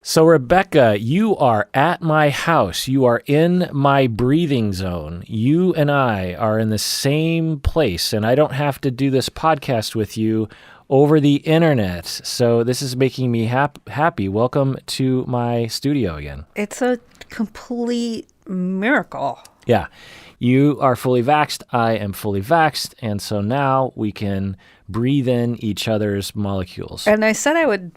So, Rebecca, you are at my house. You are in my breathing zone. You and I are in the same place, and I don't have to do this podcast with you over the internet. So this is making me happy. Welcome to my studio again. It's a complete miracle. Yeah. You are fully vaxxed. I am fully vaxxed. And so now we can breathe in each other's molecules. And I said I would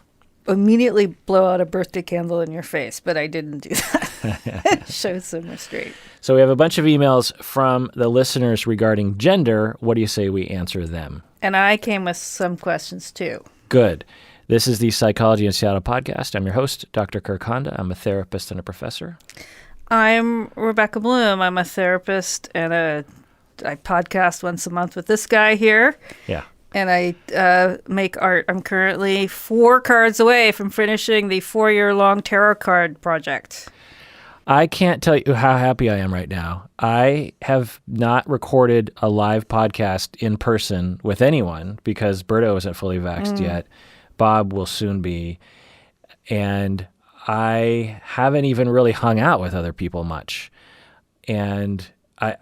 immediately blow out a birthday candle in your face, but I didn't do that. Show some restraint. So we have a bunch of emails from the listeners regarding gender. What do you say we answer them? And I came with some questions too. Good. This is the Psychology in Seattle podcast. I'm your host, Dr. Kirk Honda. I'm a therapist and a professor. I'm Rebecca Bloom. I'm a therapist and I podcast once a month with this guy here. Yeah. And I make art. I'm currently 4 cards away from finishing the 4-year-long tarot card project. I can't tell you how happy I am right now. I have not recorded a live podcast in person with anyone because Berto isn't fully vaxxed yet. Bob will soon be. And I haven't even really hung out with other people much. And I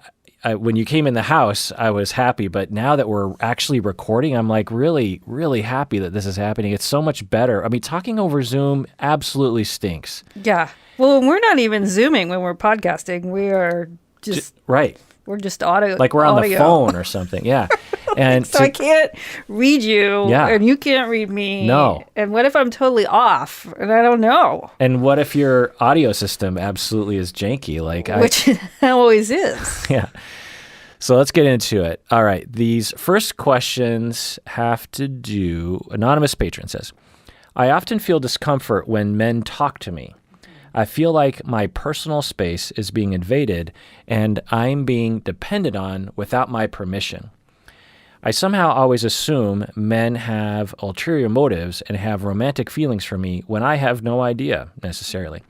when you came in the house, I was happy. But now that we're actually recording, I'm like really, really happy that this is happening. It's so much better. I mean, talking over Zoom absolutely stinks. Yeah. Well, we're not even Zooming when we're podcasting. We are just right. We're just audio. Like we're on the phone or something. Yeah. And so I can't read you, and you can't read me. No. And what if I'm totally off, and I don't know? And what if your audio system absolutely is janky? Which it always is. Yeah. So let's get into it. All right. These first questions have to do, anonymous patron says, I often feel discomfort when men talk to me. I feel like my personal space is being invaded and I'm being depended on without my permission. I somehow always assume men have ulterior motives and have romantic feelings for me when I have no idea necessarily.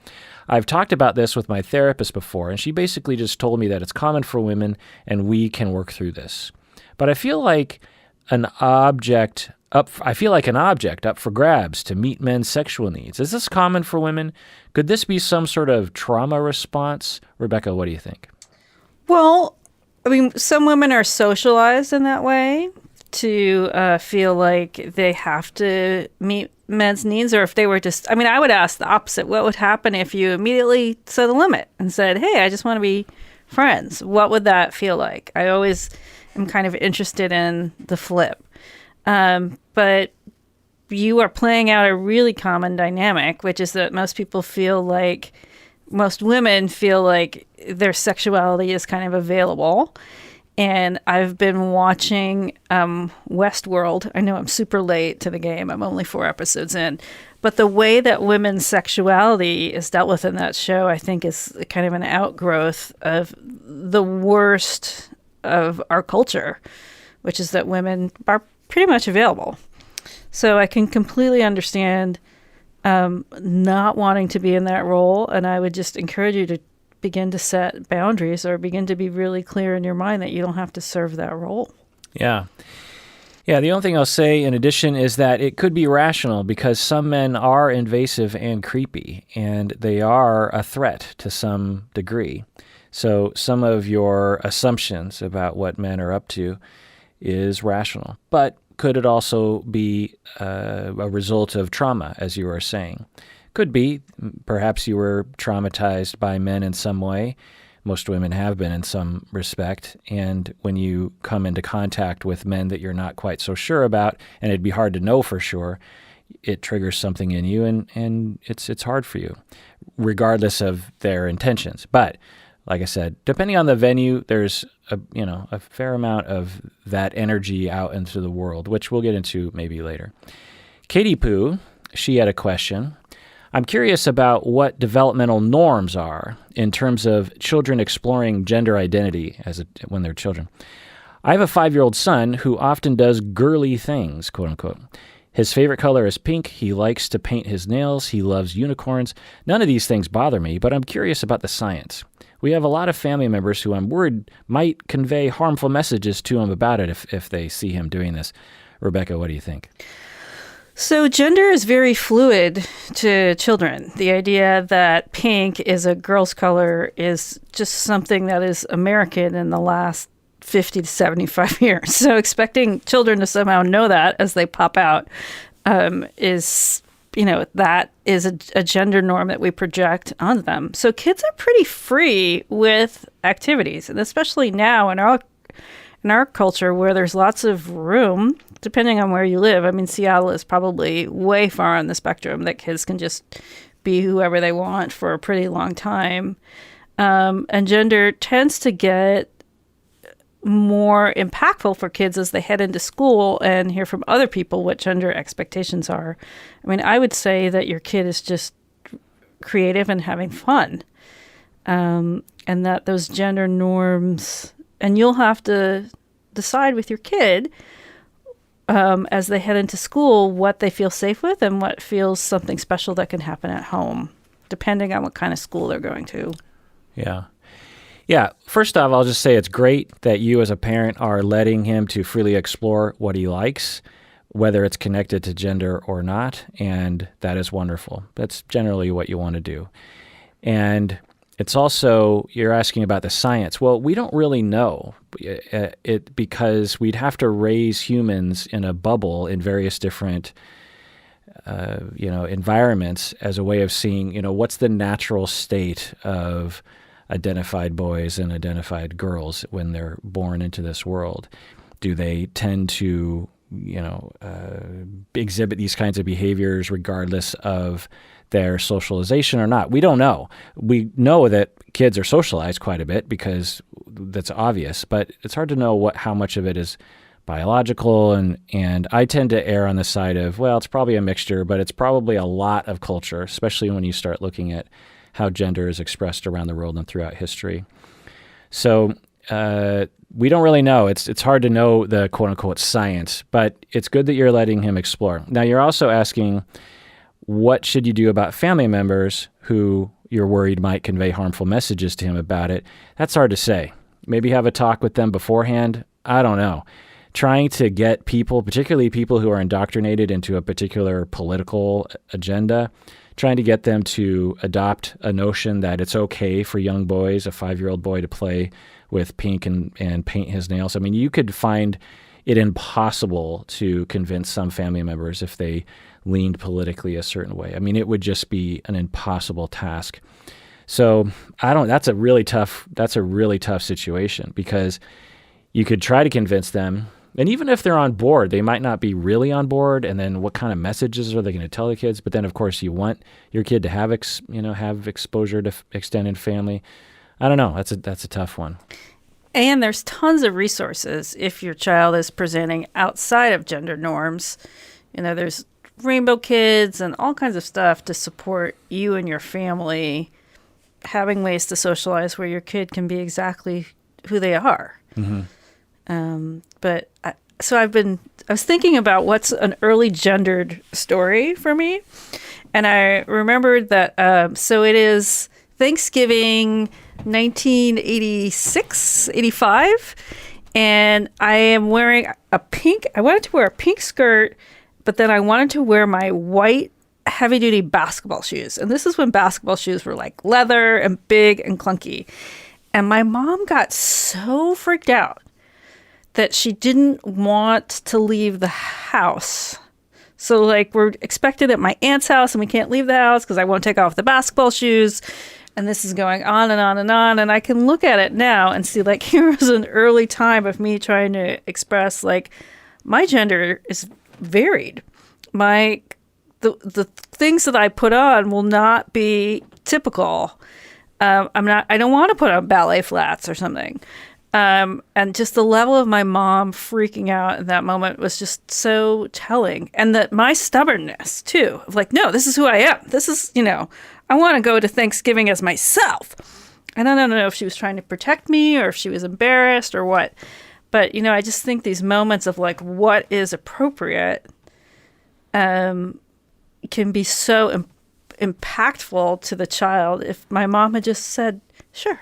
I've talked about this with my therapist before, and she basically just told me that it's common for women and we can work through this. But I feel like an object up for grabs to meet men's sexual needs. Is this common for women? Could this be some sort of trauma response? Rebecca, what do you think? Well, I mean, some women are socialized in that way to feel like they have to meet men's needs, or if they were just, I mean, I would ask the opposite. What would happen if you immediately set a limit and said, hey, I just want to be friends? What would that feel like? I always am kind of interested in the flip. But you are playing out a really common dynamic, which is that most women feel like their sexuality is kind of available. And I've been watching Westworld. I know I'm super late to the game. I'm only 4 episodes in. But the way that women's sexuality is dealt with in that show, I think, is kind of an outgrowth of the worst of our culture, which is that women are pretty much available. So I can completely understand not wanting to be in that role. And I would just encourage you to begin to set boundaries or begin to be really clear in your mind that you don't have to serve that role. Yeah. Yeah, the only thing I'll say in addition is that it could be rational because some men are invasive and creepy, and they are a threat to some degree. So some of your assumptions about what men are up to is rational. But could it also be a result of trauma, as you were saying? Could be. Perhaps you were traumatized by men in some way. Most women have been in some respect. And when you come into contact with men that you're not quite so sure about, and it'd be hard to know for sure, it triggers something in you, and it's hard for you, regardless of their intentions. But like I said, depending on the venue, there's a fair amount of that energy out into the world, which we'll get into maybe later. Katie Poo, she had a question. I'm curious about what developmental norms are in terms of children exploring gender identity when they're children. I have a 5-year-old son who often does girly things, quote unquote. His favorite color is pink. He likes to paint his nails. He loves unicorns. None of these things bother me, but I'm curious about the science. We have a lot of family members who I'm worried might convey harmful messages to him about it if they see him doing this. Rebecca, what do you think? So gender is very fluid to children. The idea that pink is a girl's color is just something that is American in the last 50 to 75 years. So expecting children to somehow know that as they pop out is, that is a gender norm that we project on them. So kids are pretty free with activities, and especially now in our culture where there's lots of room, depending on where you live. I mean, Seattle is probably way far on the spectrum that kids can just be whoever they want for a pretty long time. And gender tends to get more impactful for kids as they head into school and hear from other people what gender expectations are. I mean, I would say that your kid is just creative and having fun, and that those gender norms, and you'll have to decide with your kid as they head into school what they feel safe with and what feels something special that can happen at home, depending on what kind of school they're going to. Yeah. Yeah. First off, I'll just say it's great that you as a parent are letting him to freely explore what he likes, whether it's connected to gender or not. And that is wonderful. That's generally what you want to do. And it's also, you're asking about the science. Well, we don't really know it because we'd have to raise humans in a bubble in various different environments as a way of seeing, what's the natural state of identified boys and identified girls when they're born into this world. Do they tend to, exhibit these kinds of behaviors regardless of their socialization or not? We don't know. We know that kids are socialized quite a bit because that's obvious, but it's hard to know how much of it is biological, and I tend to err on the side of, well, it's probably a mixture, but it's probably a lot of culture, especially when you start looking at how gender is expressed around the world and throughout history. So we don't really know. It's hard to know the quote-unquote science, but it's good that you're letting him explore. Now, you're also asking, what should you do about family members who you're worried might convey harmful messages to him about it? That's hard to say. Maybe have a talk with them beforehand. I don't know. Trying to get people, particularly people who are indoctrinated into a particular political agenda, trying to get them to adopt a notion that it's okay for young boys, a 5-year-old boy, to play with pink and paint his nails. I mean, you could find it impossible to convince some family members if they leaned politically a certain way. I mean, it would just be an impossible task. So that's a really tough situation, because you could try to convince them, and even if they're on board, they might not be really on board. And then what kind of messages are they going to tell the kids? But then, of course, you want your kid to have exposure to extended family. I don't know. That's a tough one. And there's tons of resources if your child is presenting outside of gender norms. There's Rainbow Kids and all kinds of stuff to support you and your family having ways to socialize where your kid can be exactly who they are. Mm-hmm. I was thinking about what's an early gendered story for me. And I remembered that, so it is Thanksgiving 1986, 85. And I am wearing I wanted to wear a pink skirt, but then I wanted to wear my white heavy duty basketball shoes. And this is when basketball shoes were like leather and big and clunky. And my mom got so freaked out that she didn't want to leave the house. So we're expected at my aunt's house and we can't leave the house because I won't take off the basketball shoes. And this is going on and on and on. And I can look at it now and see here was an early time of me trying to express my gender is varied. The things that I put on will not be typical. I don't want to put on ballet flats or something. And just the level of my mom freaking out in that moment was just so telling. And that my stubbornness, too, of no, this is who I am. This is, I want to go to Thanksgiving as myself. And I don't know if she was trying to protect me or if she was embarrassed or what. But, I just think these moments of what is appropriate can be so impactful to the child if my mom had just said, sure.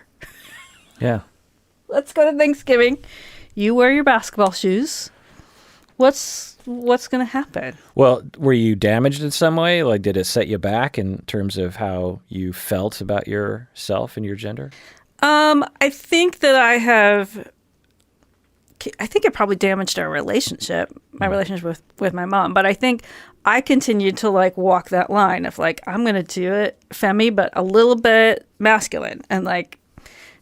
Yeah. Let's go to Thanksgiving. You wear your basketball shoes. what's going to happen? Well, were you damaged in some way? Like, did it set you back in terms of how you felt about yourself and your gender? I think that I think it probably damaged our relationship, my relationship with my mom. But I think I continued to like walk that line of like, I'm going to do it femmy, but a little bit masculine. And like,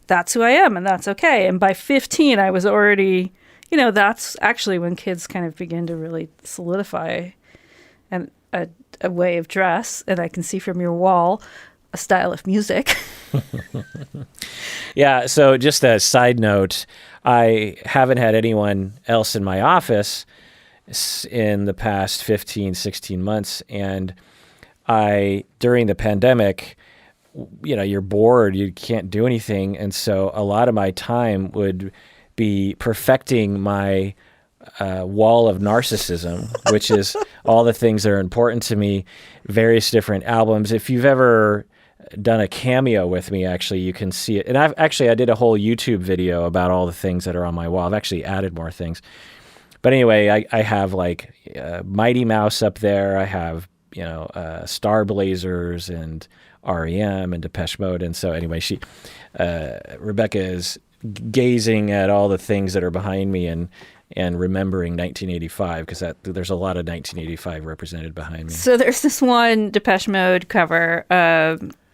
that's who I am and that's okay. And by 15, I was already, that's actually when kids kind of begin to really solidify a way of dress. And I can see from your wall a style of music. Yeah. So just a side note, I haven't had anyone else in my office in the past 15, 16 months. And during the pandemic, you're bored, you can't do anything. And so a lot of my time would be perfecting my wall of narcissism, which is all the things that are important to me, various different albums. If you've ever done a cameo with me, actually, you can see it. And I did a whole YouTube video about all the things that are on my wall. I've actually added more things. But anyway, I have like Mighty Mouse up there. I have, Star Blazers and REM and Depeche Mode. And so anyway, Rebecca is gazing at all the things that are behind me and remembering 1985, because there's a lot of 1985 represented behind me. So there's this one Depeche Mode cover,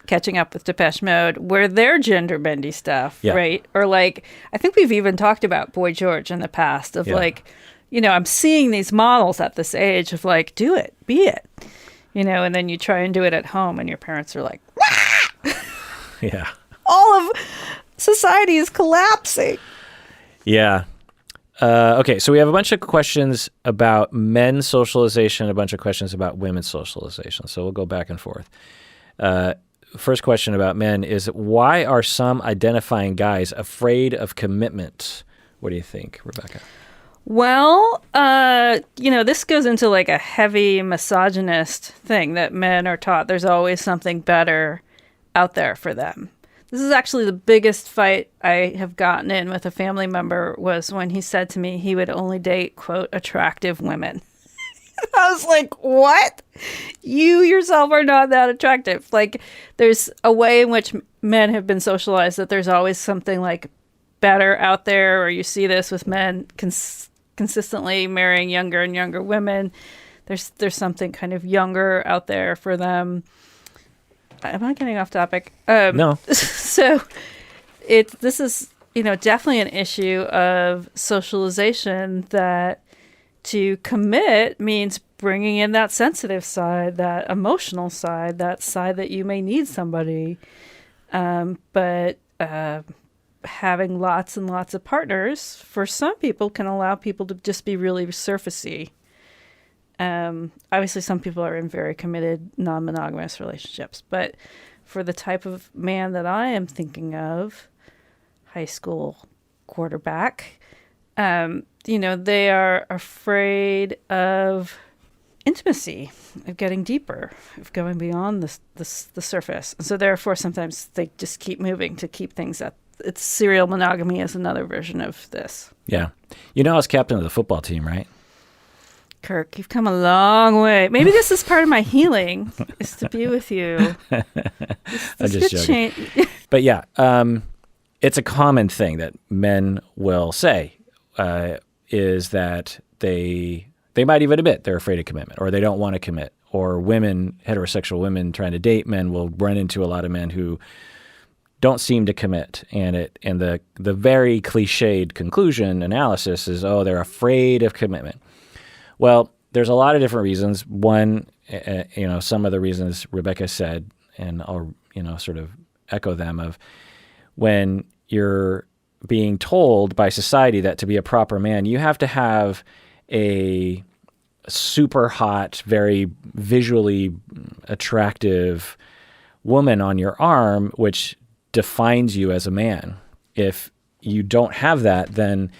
Catching Up with Depeche Mode, where they're gender bendy stuff, right? Or like, I think we've even talked about Boy George in the past of like, I'm seeing these models at this age of like, do it, be it, and then you try and do it at home and your parents are like, Wah! Yeah. All of society is collapsing. Yeah. Okay, so we have a bunch of questions about men's socialization, a bunch of questions about women's socialization. So we'll go back and forth. First question about men is, why are some identifying guys afraid of commitment? What do you think, Rebecca? Well, this goes into like a heavy misogynist thing that men are taught there's always something better out there for them. This is actually the biggest fight I have gotten in with a family member, was when he said to me he would only date, quote, attractive women. I was like, what? You yourself are not that attractive. Like, there's a way in which men have been socialized that there's always something like better out there, or you see this with men consistently marrying younger and younger women. There's something kind of younger out there for them. Am I getting off topic? No. So this is, definitely an issue of socialization, that to commit means bringing in that sensitive side, that emotional side, that side that you may need somebody. But having lots and lots of partners, for some people, can allow people to just be really surfacey. Obviously, some people are in very committed, non-monogamous relationships. But for the type of man that I am thinking of, high school quarterback, they are afraid of intimacy, of getting deeper, of going beyond the surface. And so therefore, sometimes they just keep moving to keep things at it's serial monogamy is another version of this. Yeah. I was captain of the football team, right? Kirk, you've come a long way. Maybe this is part of my healing, is to be with you. I'm just joking. But yeah, it's a common thing that men will say, is that they might even admit they're afraid of commitment, or they don't want to commit. Or women, heterosexual women trying to date men, will run into a lot of men who don't seem to commit. And the very cliched conclusion analysis is, they're afraid of commitment. Well, there's a lot of different reasons. One, some of the reasons Rebecca said, and I'll, sort of echo them, of when you're being told by society that to be a proper man, you have to have a super hot, very visually attractive woman on your arm, which defines you as a man. If you don't have that, then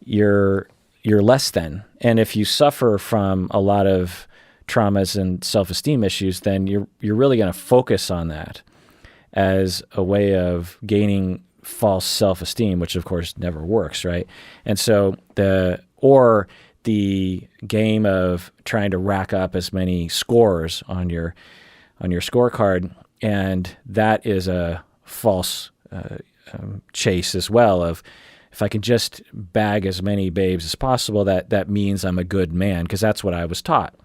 you're less than. And if you suffer from a lot of traumas and self-esteem issues, then you're really going to focus on that as a way of gaining false self-esteem, which of course never works, right? And so or the game of trying to rack up as many scores on your scorecard, and that is a false chase as well. Of if I can just bag as many babes as possible, that means I'm a good man, because that's what I was taught,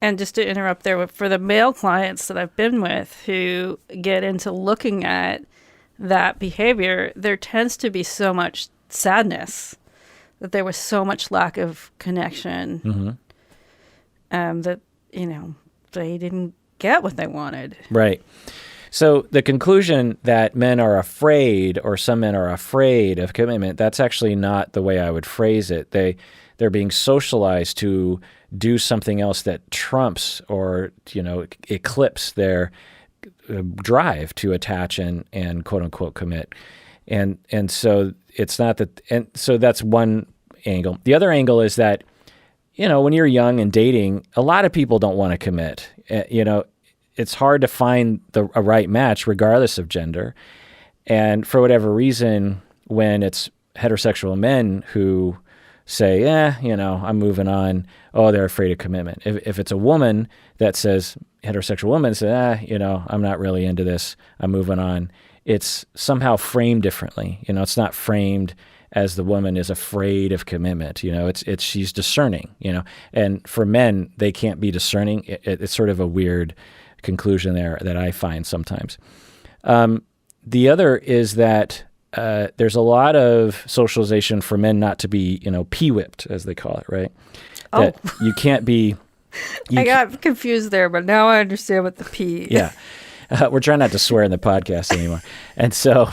And just to interrupt there, for the male clients that I've been with who get into looking at that behavior, there tends to be so much sadness that there was so much lack of connection, that, they didn't get what they wanted. Right. So the conclusion that men are afraid, or some men are afraid of commitment, that's actually not the way I would phrase it. They're being socialized to do something else that trumps or, eclipse their drive to attach and quote unquote commit. And so it's not that, and so that's one angle. The other angle is that, when you're young and dating, a lot of people don't want to commit. It's hard to find a right match regardless of gender. And for whatever reason, when it's heterosexual men who say, I'm moving on, they're afraid of commitment. If it's a woman that says, heterosexual woman says, I'm not really into this, I'm moving on, it's somehow framed differently. It's not framed as the woman is afraid of commitment. It's she's discerning, and for men, they can't be discerning. It's sort of a weird conclusion there that I find sometimes. The other is that there's a lot of socialization for men not to be, pee-whipped, as they call it, right? That you can't be... I got confused there, but now I understand what the P... Yeah. We're trying not to swear in the podcast anymore. And so...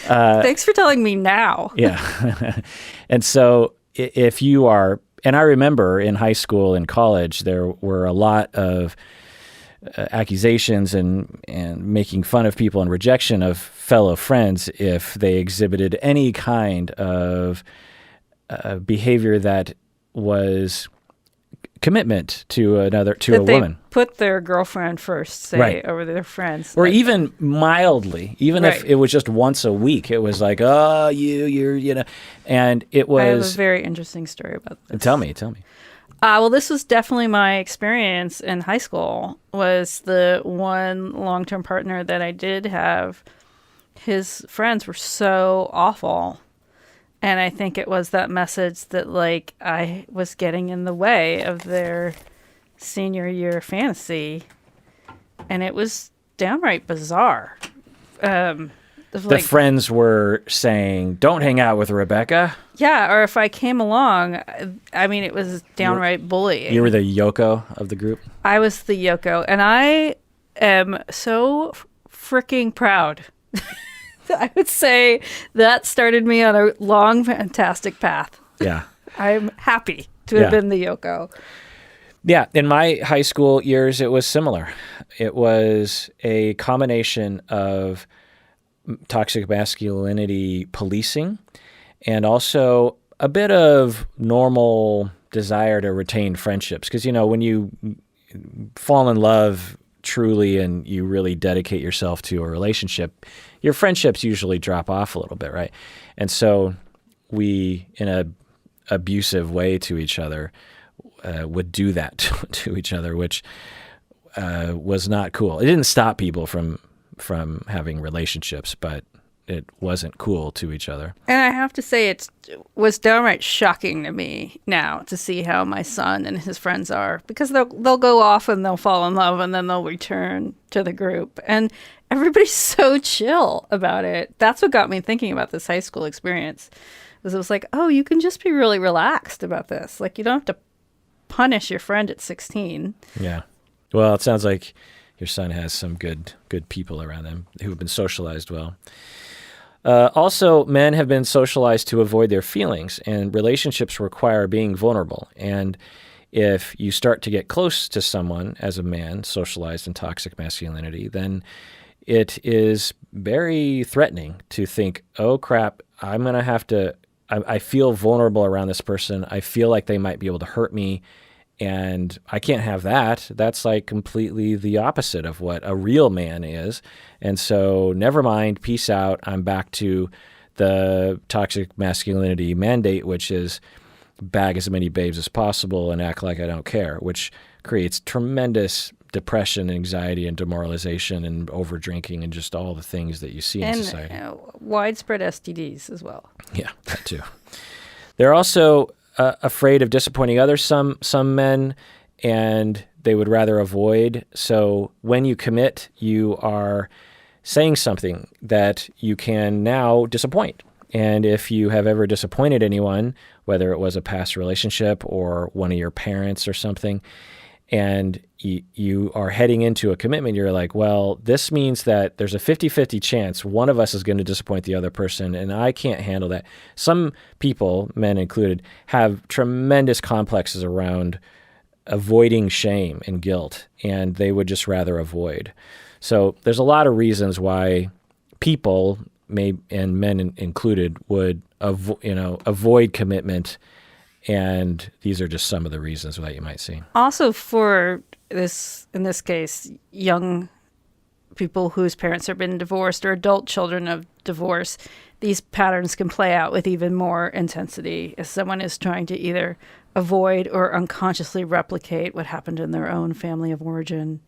Thanks for telling me now. Yeah. And so if you are... And I remember in high school and college, there were a lot of accusations and making fun of people and rejection of fellow friends if they exhibited any kind of behavior that was commitment to a woman. Put their girlfriend first, say, right, over their friends. Or even mildly, even right, if it was just once a week, it was like, you're, and it was... I have a very interesting story about this. Tell me. Well, this was definitely my experience in high school, was the one long-term partner that I did have. His friends were so awful. And I think it was that message that, I was getting in the way of their senior year fantasy. And it was downright bizarre. The friends were saying, don't hang out with Rebecca. Yeah, or if I came along, it was downright bullying. You were the Yoko of the group? I was the Yoko, and I am so freaking proud. I would say that started me on a long, fantastic path. Yeah. I'm happy to have been the Yoko. Yeah, in my high school years, it was similar. It was a combination of toxic masculinity policing and also a bit of normal desire to retain friendships. Because, when you fall in love truly and you really dedicate yourself to a relationship, your friendships usually drop off a little bit, right? And so we, in an abusive way to each other, would do that to each other, which was not cool. It didn't stop people from having relationships, but it wasn't cool to each other. And I have to say, it was downright shocking to me now to see how my son and his friends are, because they'll go off and they'll fall in love and then they'll return to the group. And everybody's so chill about it. That's what got me thinking about this high school experience. Was it was like, oh, you can just be really relaxed about this. You don't have to punish your friend at 16. Yeah. Well, it sounds like your son has some good people around him who have been socialized well. Also, men have been socialized to avoid their feelings, and relationships require being vulnerable. And if you start to get close to someone as a man socialized in toxic masculinity, then it is very threatening to think, oh, crap, I'm going to have to, I feel vulnerable around this person. I feel like they might be able to hurt me. And I can't have that. That's completely the opposite of what a real man is. And so never mind, peace out. I'm back to the toxic masculinity mandate, which is bag as many babes as possible and act like I don't care, which creates tremendous depression, anxiety, and demoralization, and over drinking, and just all the things that you see in society. And widespread STDs as well. Yeah, that too. They're also afraid of disappointing others, some men, and they would rather avoid. So when you commit, you are saying something that you can now disappoint. And if you have ever disappointed anyone, whether it was a past relationship or one of your parents or something, and you are heading into a commitment, you're like, well, this means that there's a 50-50 chance one of us is going to disappoint the other person, and I can't handle that. Some people, men included, have tremendous complexes around avoiding shame and guilt, and they would just rather avoid. So there's a lot of reasons why people, and men included, would avoid commitment, and these are just some of the reasons that you might see. Also, for this, in this case, young people whose parents have been divorced or adult children of divorce, these patterns can play out with even more intensity as someone is trying to either avoid or unconsciously replicate what happened in their own family of origin.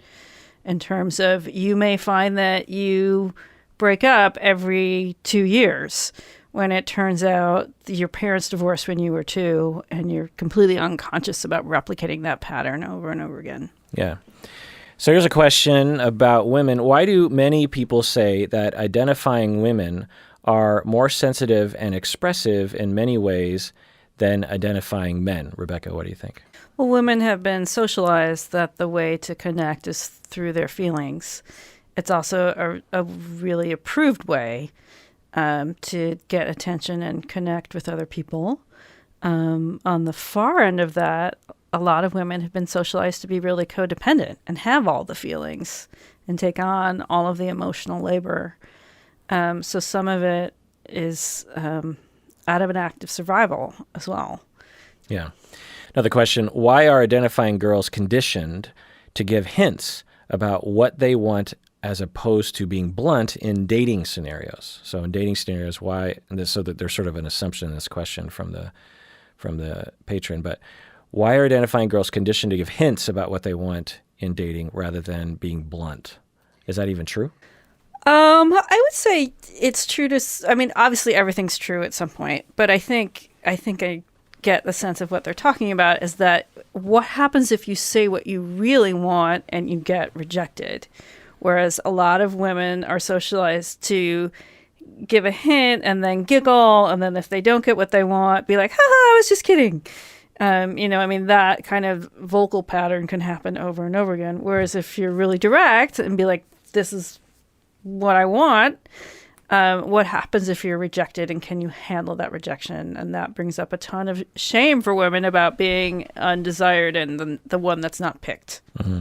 In terms of, you may find that you break up every 2 years when it turns out your parents divorced when you were 2, and you're completely unconscious about replicating that pattern over and over again. Yeah. So here's a question about women. Why do many people say that identifying women are more sensitive and expressive in many ways than identifying men? Rebecca, what do you think? Well, women have been socialized that the way to connect is through their feelings. It's also a really approved way to get attention and connect with other people. On the far end of that, a lot of women have been socialized to be really codependent and have all the feelings and take on all of the emotional labor. So some of it is out of an act of survival as well. Yeah. Another question, why are identifying girls conditioned to give hints about what they want as opposed to being blunt in dating scenarios? So in dating scenarios, why? So that there's sort of an assumption in this question from the patron, but why are identifying girls conditioned to give hints about what they want in dating rather than being blunt? Is that even true? I would say it's true obviously everything's true at some point, but I think I get the sense of what they're talking about is that what happens if you say what you really want and you get rejected? Whereas a lot of women are socialized to give a hint and then giggle, and then if they don't get what they want, be like, ha ha, I was just kidding. That kind of vocal pattern can happen over and over again. Whereas if you're really direct and be like, this is what I want, what happens if you're rejected, and can you handle that rejection? And that brings up a ton of shame for women about being undesired and the one that's not picked. Mm-hmm.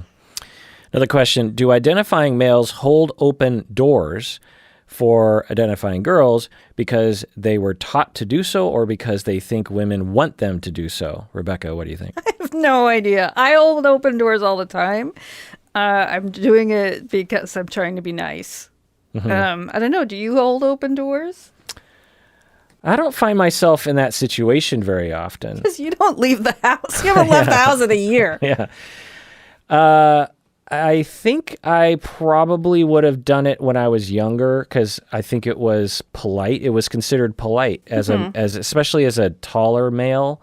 Another question, do identifying males hold open doors for identifying girls because they were taught to do so or because they think women want them to do so? Rebecca, what do you think? I have no idea. I hold open doors all the time. I'm doing it because I'm trying to be nice. Mm-hmm. I don't know. Do you hold open doors? I don't find myself in that situation very often. Because you don't leave the house. You haven't left the house in a year. Yeah. I think I probably would have done it when I was younger because I think it was polite. It was considered polite especially as a taller male,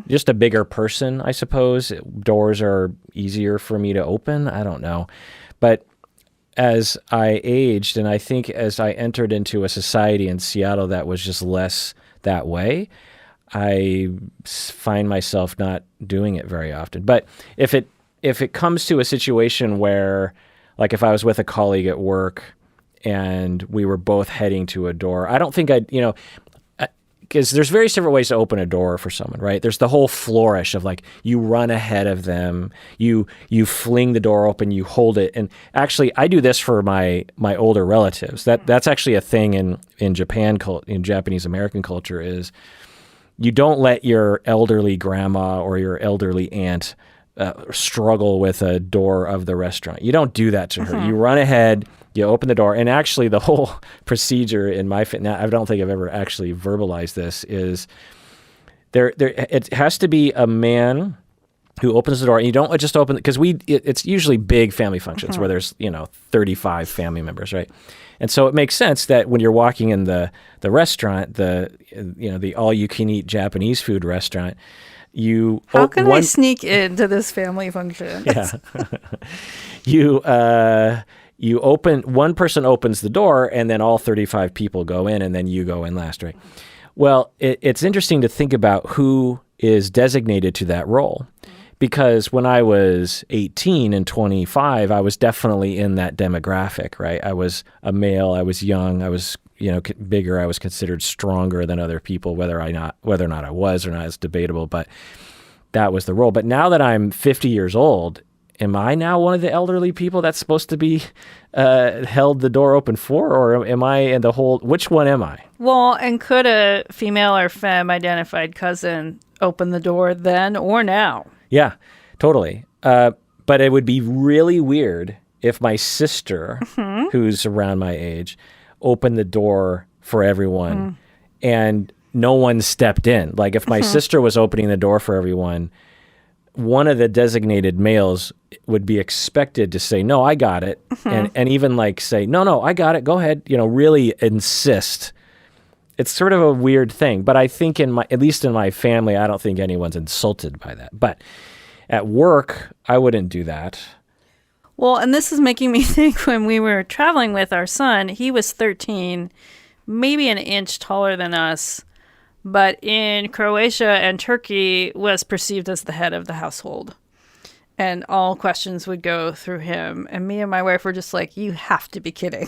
just a bigger person, I suppose. Doors are easier for me to open. I don't know. But as I aged, and I think as I entered into a society in Seattle that was just less that way, I find myself not doing it very often. But if it comes to a situation where, like if I was with a colleague at work and we were both heading to a door, I don't think because there's various different ways to open a door for someone, right? There's the whole flourish of like, you run ahead of them, you fling the door open, you hold it. And actually, I do this for my older relatives. That's actually a thing in Japan, in Japanese American culture, is you don't let your elderly grandma or your elderly aunt struggle with a door of the restaurant. You don't do that to her. You run ahead, you open the door, and actually the whole procedure in my now I don't think I've ever actually verbalized this, is it has to be a man who opens the door, and you don't just open, because it's usually big family functions where there's 35 family members, right? And so it makes sense that when you're walking in the restaurant, the all you can eat Japanese food restaurant, how can I sneak into this family function? Yeah. You open, one person opens the door, and then all 35 people go in, and then you go in last, right? Well, it's interesting to think about who is designated to that role. Because when I was 18 and 25, I was definitely in that demographic, right? I was a male, I was young, I was, bigger, I was considered stronger than other people, whether or not I was or not is debatable, but that was the role. But now that I'm 50 years old, am I now one of the elderly people that's supposed to be held the door open for, or am I in the whole, which one am I? Well, and could a female or femme identified cousin open the door then or now? Yeah, totally. But it would be really weird if my sister, who's around my age, opened the door for everyone and no one stepped in. Like if my sister was opening the door for everyone, one of the designated males would be expected to say, no, I got it. And even like say, no, I got it. Go ahead. Really insist. It's sort of a weird thing, but I think at least in my family, I don't think anyone's insulted by that. But at work, I wouldn't do that. Well, and this is making me think when we were traveling with our son, he was 13, maybe an inch taller than us, but in Croatia and Turkey was perceived as the head of the household. And all questions would go through him. And me and my wife were just like, you have to be kidding.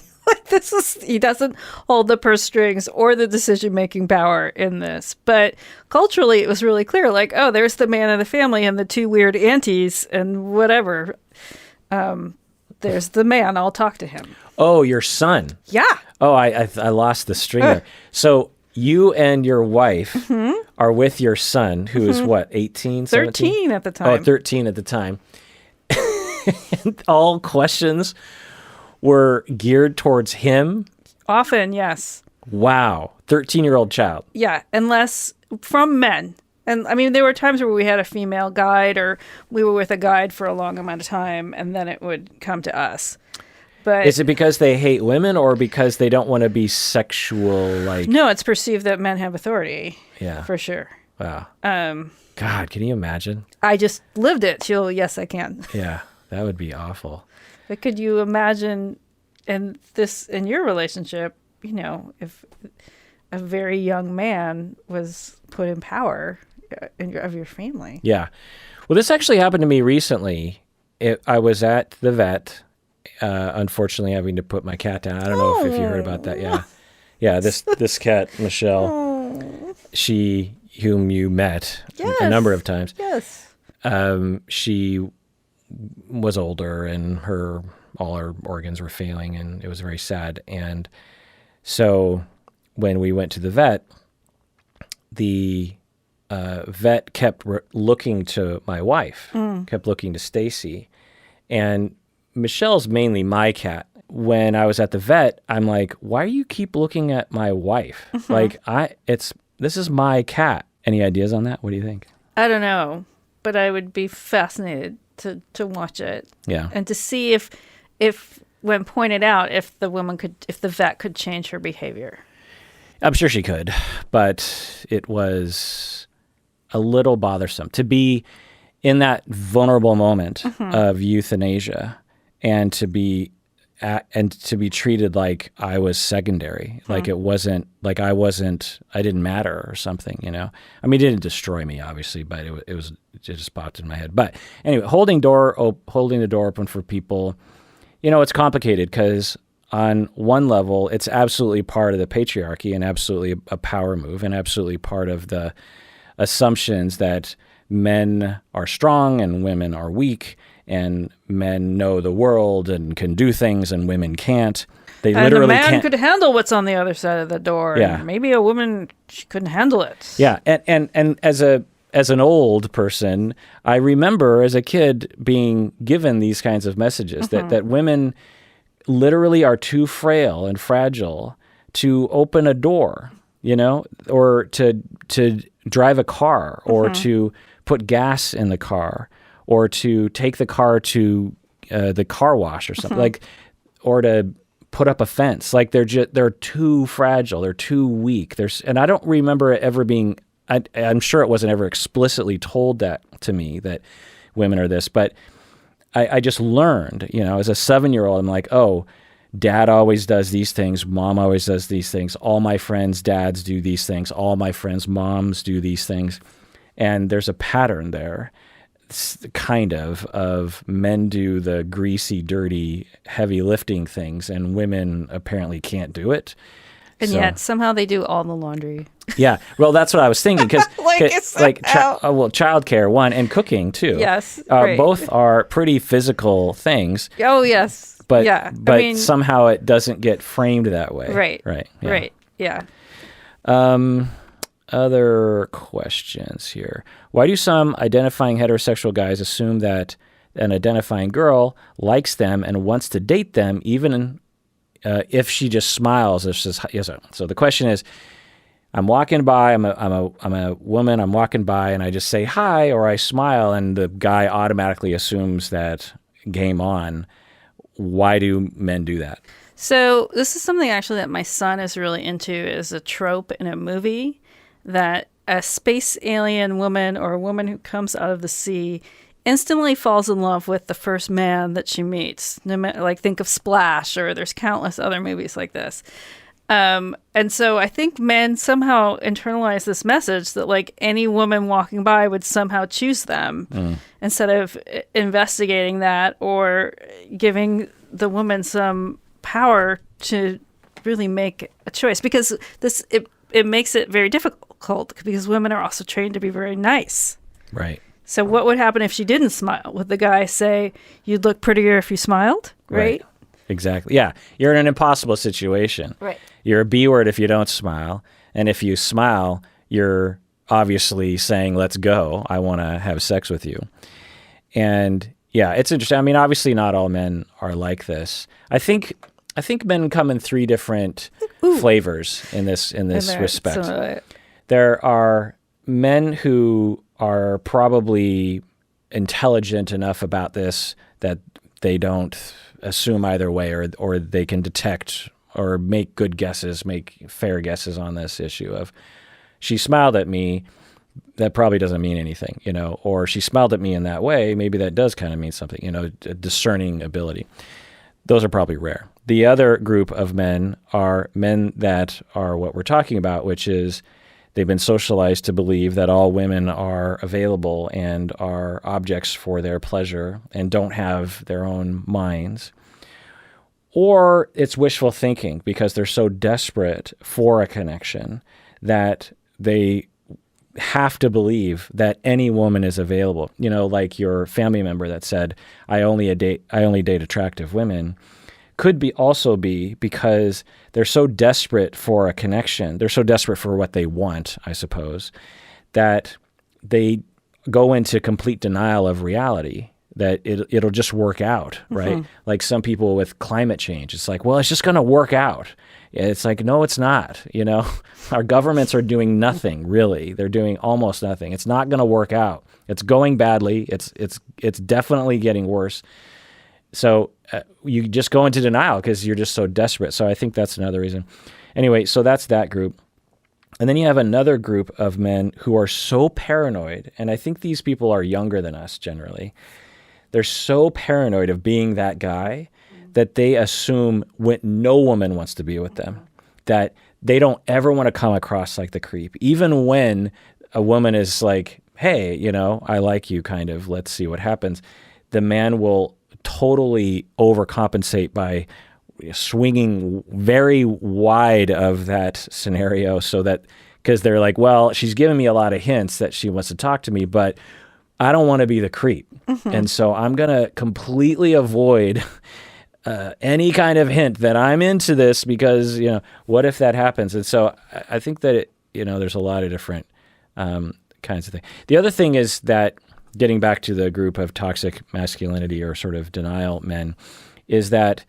He doesn't hold the purse strings or the decision-making power in this. But culturally, it was really clear, like, oh, there's the man of the family and the two weird aunties and whatever. There's the man. I'll talk to him. Oh, your son. Yeah. Oh, I lost the string there. So you and your wife are with your son, who is what, 18, 17? 13 at the time. Oh, 13 at the time. And all questions were geared towards him? Often, yes. Wow. 13-year-old child. Yeah, unless from men. And I mean, there were times where we had a female guide or we were with a guide for a long amount of time and then it would come to us. But is it because they hate women or because they don't want to be sexual? No, it's perceived that men have authority. Yeah. For sure. Wow. God, can you imagine? I just lived it. Yes, I can. Yeah, that would be awful. But could you imagine in your relationship, if a very young man was put in power of your family? Yeah. Well, this actually happened to me recently. I was at the vet, unfortunately having to put my cat down. I don't know if you heard about that. Yeah. Yeah, this cat, Michelle, she, whom you met a number of times. Yes. She was older and all her organs were failing and it was very sad. And so when we went to the vet kept looking to my wife, kept looking to Stacy. And Michelle's mainly my cat. When I was at the vet, I'm like, why do you keep looking at my wife? Like this is my cat. Any ideas on that? What do you think? I don't know, but I would be fascinated to watch it. Yeah. And to see if when pointed out, if the vet could change her behavior. I'm sure she could, but it was a little bothersome to be in that vulnerable moment of euthanasia and to be treated like I was secondary, like it wasn't, like I didn't matter or something, I mean, it didn't destroy me obviously, but it just popped in my head. But anyway, holding the door open for people, it's complicated because on one level, it's absolutely part of the patriarchy and absolutely a power move and absolutely part of the assumptions that men are strong and women are weak and men know the world and can do things and women can't. They literally and a man can't. could handle what's on the other side of the door. Yeah. And maybe a woman, she couldn't handle it. Yeah. And as an old person, I remember as a kid being given these kinds of messages that women literally are too frail and fragile to open a door, or to drive a car or to put gas in the car or to take the car to the car wash or something like, or to put up a fence. Like they're too fragile. They're too weak. And I don't remember it ever being, I'm sure it wasn't ever explicitly told that to me that women are this, but I just learned, as a 7-year-old, I'm like, oh, dad always does these things. Mom always does these things. All my friends' dads do these things. All my friends' moms do these things. And there's a pattern there, kind of men do the greasy, dirty, heavy lifting things, and women apparently can't do it. And yet somehow they do all the laundry. Yeah. Well, that's what I was thinking. Because childcare, one, and cooking, too. Yes. Both are pretty physical things. Oh, yes. But yeah. Somehow it doesn't get framed that way. Right. Right. Yeah. Right. Yeah. Other questions here. Why do some identifying heterosexual guys assume that an identifying girl likes them and wants to date them, even if she just smiles? If says yes. So the question is, I'm walking by. I'm a woman. I'm walking by, and I just say hi or I smile, and the guy automatically assumes that game on. Why do men do that? So this is something actually that my son is really into, is a trope in a movie that a space alien woman or a woman who comes out of the sea instantly falls in love with the first man that she meets. No matter, like, think of Splash, or there's countless other movies like this. And so I think men somehow internalize this message that, like, any woman walking by would somehow choose them instead of investigating that or giving the woman some power to really make a choice. Because it makes it very difficult because women are also trained to be very nice. Right. So what would happen if she didn't smile? Would the guy say, you'd look prettier if you smiled? Right? Exactly. Yeah. You're in an impossible situation. Right. You're a B word if you don't smile. And if you smile, you're obviously saying, let's go. I want to have sex with you. And yeah, it's interesting. I mean, obviously not all men are like this. I think men come in 3 different flavors in this respect. There are men who are probably intelligent enough about this that they don't assume either way, or they can detect or make good guesses, make fair guesses on this issue of, she smiled at me, that probably doesn't mean anything, or she smiled at me in that way, maybe that does kind of mean something, a discerning ability. Those are probably rare. The other group of men are men that are what we're talking about, which is they've been socialized to believe that all women are available and are objects for their pleasure and don't have their own minds. Or it's wishful thinking because they're so desperate for a connection that they have to believe that any woman is available. Like your family member that said, I only date attractive women, could also be because they're so desperate for a connection. They're so desperate for what they want, I suppose, that they go into complete denial of reality, that it'll just work out, right? Mm-hmm. Like some people with climate change, it's like, well, it's just going to work out. It's like, no, it's not. Our governments are doing nothing, really. They're doing almost nothing. It's not going to work out. It's going badly. It's definitely getting worse. So you just go into denial because you're just so desperate. So I think that's another reason. Anyway, so that's that group. And then you have another group of men who are so paranoid, and I think these people are younger than us generally. They're so paranoid of being that guy that they assume no woman wants to be with them, that they don't ever want to come across like the creep. Even when a woman is like, hey, I like you, kind of, let's see what happens, the man will totally overcompensate by swinging very wide of that scenario, so that, because they're like, well, she's giving me a lot of hints that she wants to talk to me, but I don't want to be the creep. Mm-hmm. And so I'm going to completely avoid any kind of hint that I'm into this because, what if that happens? And so I think that, there's a lot of different kinds of things. The other thing is that, getting back to the group of toxic masculinity or sort of denial men, is that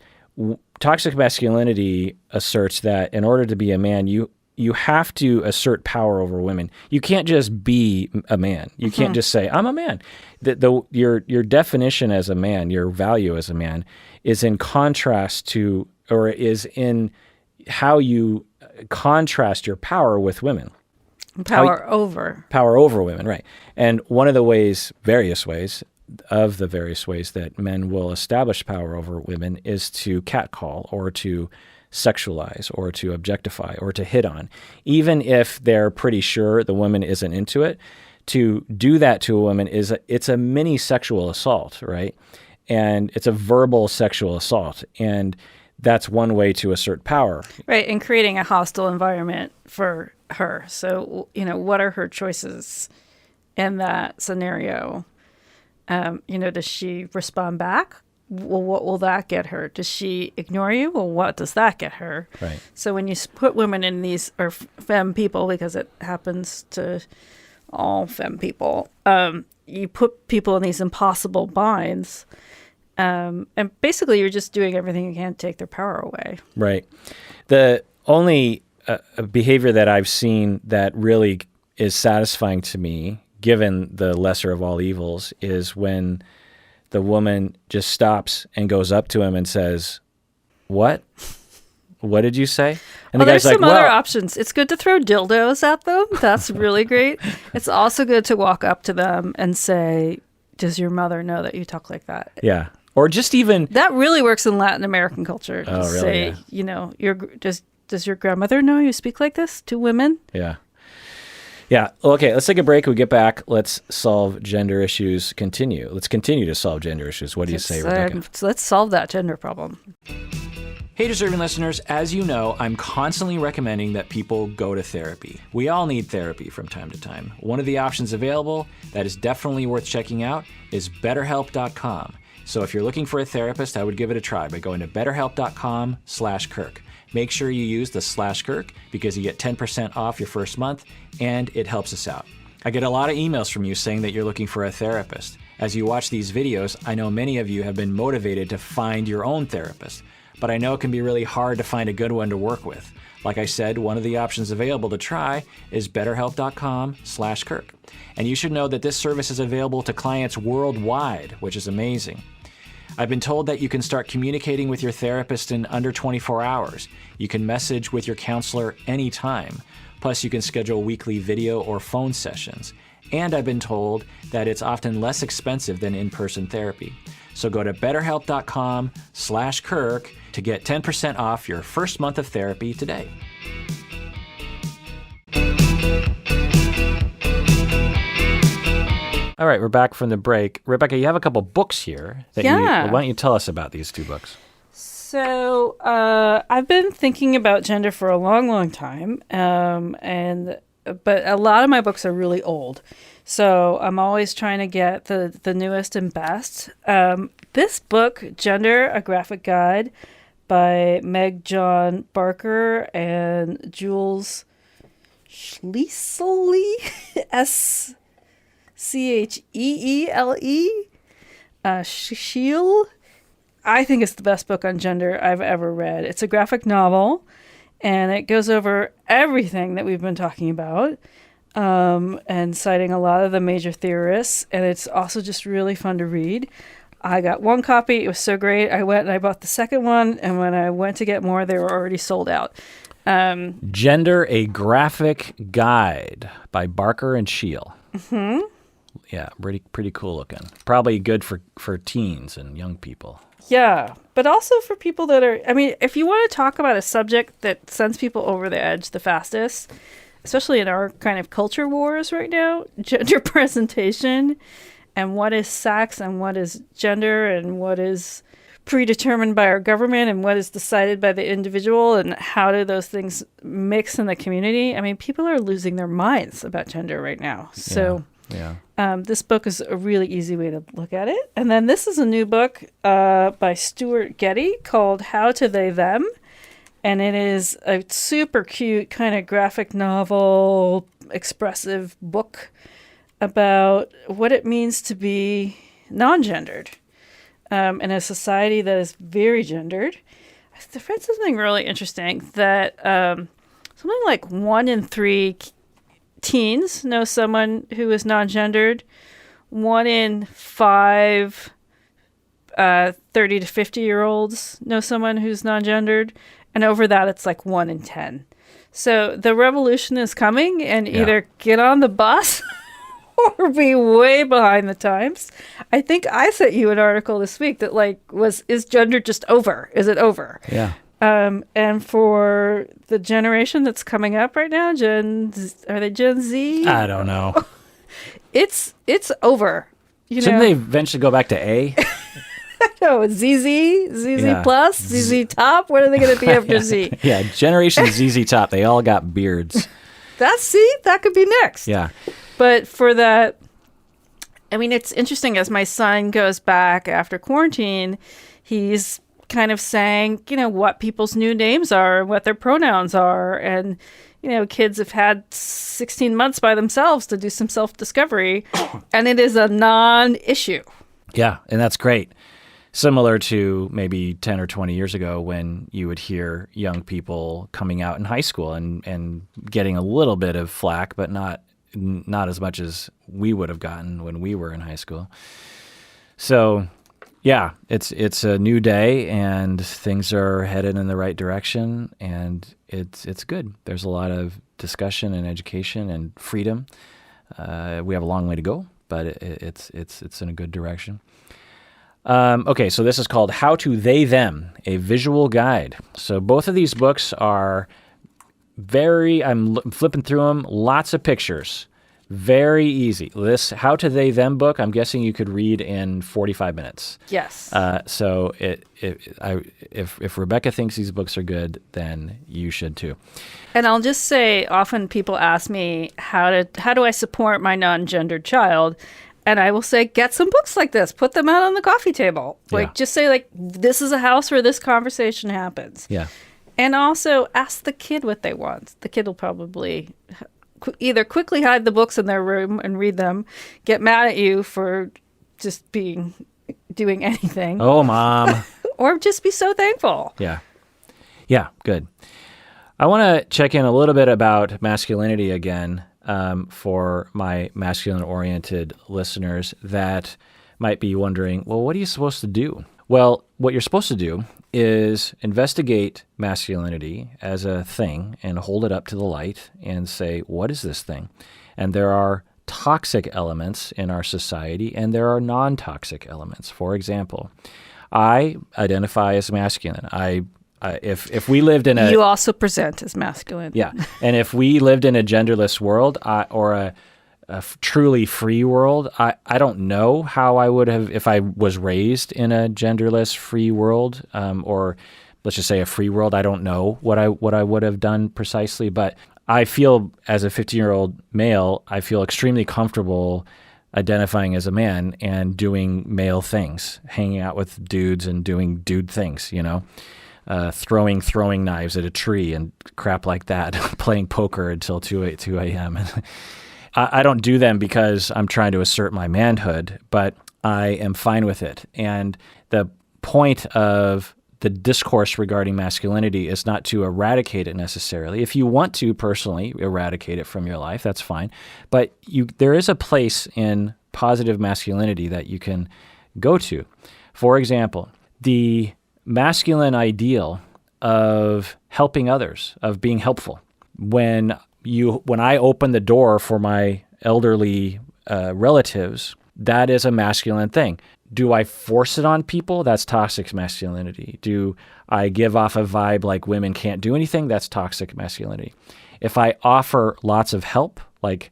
toxic masculinity asserts that in order to be a man, you you have to assert power over women. You can't just be a man. You can't just say, I'm a man. Your definition as a man, your value as a man, is in contrast to, or is in how you contrast your power with women. Power over women, right. And one of the various ways that men will establish power over women is to catcall or to sexualize or to objectify or to hit on. Even if they're pretty sure the woman isn't into it, to do that to a woman it's a mini sexual assault, right? And it's a verbal sexual assault. And that's one way to assert power. Right, and creating a hostile environment for her. So, what are her choices in that scenario? Does she respond back? Well, what will that get her? Does she ignore you? Well, what does that get her? Right. So when you put women in these, or femme people, because it happens to all femme people, you put people in these impossible binds, and basically you're just doing everything you can to take their power away. Right. The only behavior that I've seen that really is satisfying to me, given the lesser of all evils, is when the woman just stops and goes up to him and says, "What? What did you say?" And the guy's there's like, some other options. It's good to throw dildos at them. That's really great. It's also good to walk up to them and say, "Does your mother know that you talk like that?" Yeah. Or just even... That really works in Latin American culture. Oh, really? Say, Yeah. Does your grandmother know you speak like this to women? Yeah. Yeah. Okay, let's take a break. When we get back, let's solve gender issues. Let's continue to solve gender issues. What do you say, Rebecca? Let's solve that gender problem. Hey, deserving listeners, as you know, I'm constantly recommending that people go to therapy. We all need therapy from time to time. One of the options available that is definitely worth checking out is BetterHelp.com. So if you're looking for a therapist, I would give it a try by going to BetterHelp.com/Kirk. Make sure you use the /Kirk because you get 10% off your first month, and it helps us out. I get a lot of emails from you saying that you're looking for a therapist. As you watch these videos, I know many of you have been motivated to find your own therapist, but I know it can be really hard to find a good one to work with. Like I said, one of the options available to try is BetterHelp.com/Kirk. And you should know that this service is available to clients worldwide, which is amazing. I've been told that you can start communicating with your therapist in under 24 hours. You can message with your counselor anytime. Plus, you can schedule weekly video or phone sessions. And I've been told that it's often less expensive than in-person therapy. So go to BetterHelp.com/Kirk to get 10% off your first month of therapy today. All right, we're back from the break. Rebecca, you have a couple books here. Why don't you tell us about these two books? So I've been thinking about gender for a long, long time, but a lot of my books are really old. So I'm always trying to get the newest and best. This book, Gender, A Graphic Guide, by Meg John Barker and Jules Schleele, Scheele, Scheele. I think it's the best book on gender I've ever read. It's a graphic novel, and it goes over everything that we've been talking about, and citing a lot of the major theorists, and it's also just really fun to read. I got one copy. It was so great. I went and I bought the second one, and when I went to get more, they were already sold out. Gender, A Graphic Guide by Barker and Scheele. Mm-hmm. Yeah, pretty cool looking. Probably good for teens and young people. Yeah, but also for people that are, if you want to talk about a subject that sends people over the edge the fastest, especially in our kind of culture wars right now, gender presentation and what is sex and what is gender and what is predetermined by our government and what is decided by the individual and how do those things mix in the community. People are losing their minds about gender right now. So yeah. This book is a really easy way to look at it. And then this is a new book by Stuart Getty called How to They Them. And it is a super cute kind of graphic novel, expressive book about what it means to be non-gendered in a society that is very gendered. I read something really interesting that so something like 1 in 3 teens know someone who is non-gendered. 1 in 5 30 to 50-year-olds know someone who's non-gendered. And over that, it's like 1 in 10. So the revolution is coming, and either get on the bus or be way behind the times. I think I sent you an article this week that is gender just over? Is it over? Yeah. And for the generation that's coming up right now, are they Gen Z? I don't know. It's over. Shouldn't they eventually go back to A? No, ZZ plus, ZZ top. What are they going to be after Z? Yeah, Generation ZZ top. They all got beards. That could be next. Yeah. But for that, I mean, it's interesting as my son goes back after quarantine, he's kind of saying, what people's new names are and what their pronouns are. And, kids have had 16 months by themselves to do some self-discovery, and it is a non-issue. Yeah, and that's great. Similar to maybe 10 or 20 years ago when you would hear young people coming out in high school and getting a little bit of flack, but not as much as we would have gotten when we were in high school. So, yeah, it's a new day and things are headed in the right direction, and it's good. There's a lot of discussion and education and freedom. We have a long way to go, but it's in a good direction. Okay, so this is called How to They Them, a visual guide. So both of these books are I'm flipping through them, lots of pictures, very easy. This How to They Them book, I'm guessing you could read in 45 minutes. Yes. So if Rebecca thinks these books are good, then you should too. And I'll just say, often people ask me, how do I support my non-gendered child? And I will say, get some books like this. Put them out on the coffee table. Just say, this is a house where this conversation happens. Yeah. And also ask the kid what they want. The kid will probably either quickly hide the books in their room and read them, get mad at you for just doing anything. Oh, Mom. Or just be so thankful. Yeah. Yeah, good. I want to check in a little bit about masculinity again. For my masculine-oriented listeners that might be wondering, well, what are you supposed to do? Well, what you're supposed to do is investigate masculinity as a thing and hold it up to the light and say, what is this thing? And there are toxic elements in our society, and there are non-toxic elements. For example, I identify as masculine. If we lived in you also present as masculine. Yeah, and if we lived in a genderless world or a truly free world, I don't know how I would have if I was raised in a genderless free world, or let's just say a free world. I don't know what I would have done precisely, but I feel as a 15-year-old male, I feel extremely comfortable identifying as a man and doing male things, hanging out with dudes and doing dude things, throwing knives at a tree and crap like that, playing poker until 2 a.m. I don't do them because I'm trying to assert my manhood, but I am fine with it. And the point of the discourse regarding masculinity is not to eradicate it necessarily. If you want to personally eradicate it from your life, that's fine. But there is a place in positive masculinity that you can go to. For example, the masculine ideal of helping others, of being helpful. When I open the door for my elderly relatives, that is a masculine thing. Do I force it on people? That's toxic masculinity. Do I give off a vibe like women can't do anything? That's toxic masculinity. If I offer lots of help, like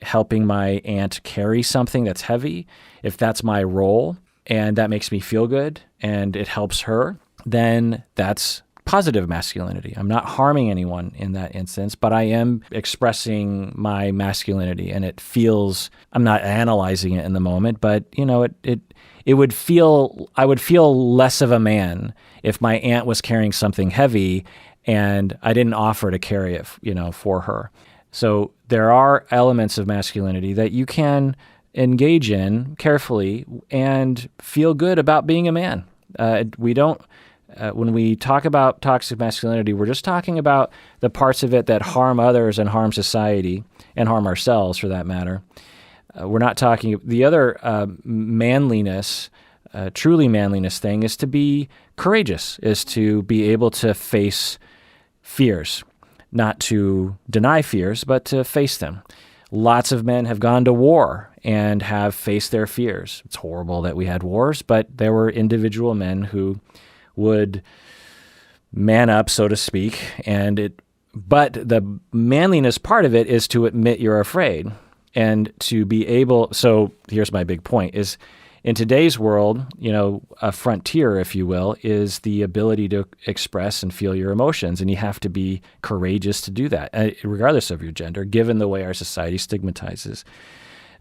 helping my aunt carry something that's heavy, if that's my role, and that makes me feel good and it helps her, then that's positive masculinity. I'm not harming anyone in that instance, but I am expressing my masculinity, and it feels, I'm not analyzing it in the moment, but I would feel less of a man if my aunt was carrying something heavy and I didn't offer to carry it, for her. So there are elements of masculinity that you can engage in carefully and feel good about being a man. We don't when we talk about toxic masculinity, we're just talking about the parts of it that harm others and harm society and harm ourselves, for that matter. We're not talking the other manliness. Truly manliness thing is to be courageous, is to be able to face fears, not to deny fears, but to face them. Lots of men have gone to war and have faced their fears. It's horrible that we had wars, but there were individual men who would man up, so to speak, but the manliness part of it is to admit you're afraid and to be able. So here's my big point is, in today's world, a frontier, if you will, is the ability to express and feel your emotions. And you have to be courageous to do that, regardless of your gender, given the way our society stigmatizes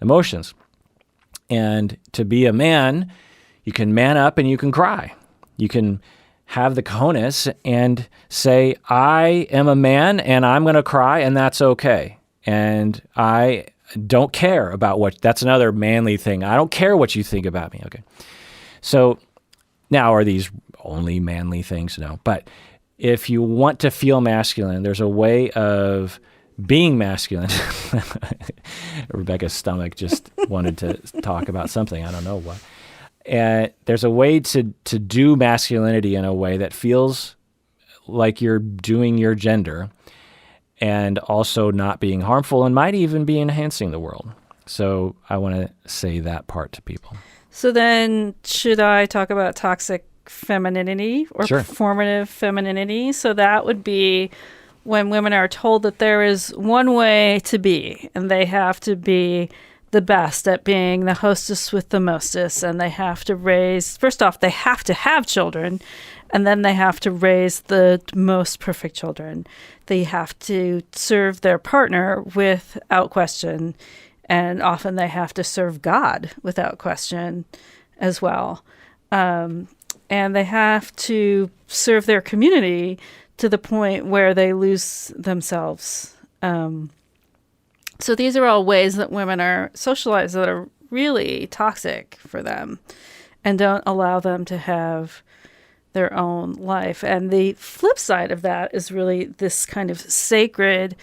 emotions. And to be a man, you can man up and you can cry. You can have the cojones and say, I am a man and I'm going to cry and that's okay. And I don't care about that's another manly thing. I don't care what you think about me. Okay. So now, are these only manly things? No. But if you want to feel masculine, there's a way of being masculine. Rebecca's stomach just wanted to talk about something. I don't know what. And there's a way to do masculinity in a way that feels like you're doing your gender, and also not being harmful and might even be enhancing the world. So I want to say that part to people. So then should I talk about toxic femininity or Sure. performative femininity? So that would be when women are told that there is one way to be, and they have to be the best at being the hostess with the mostest, and they have to first off, they have to have children, and then they have to raise the most perfect children. They have to serve their partner without question, and often they have to serve God without question as well. And they have to serve their community to the point where they lose themselves. So these are all ways that women are socialized that are really toxic for them and don't allow them to have their own life. And the flip side of that is really this kind of sacred,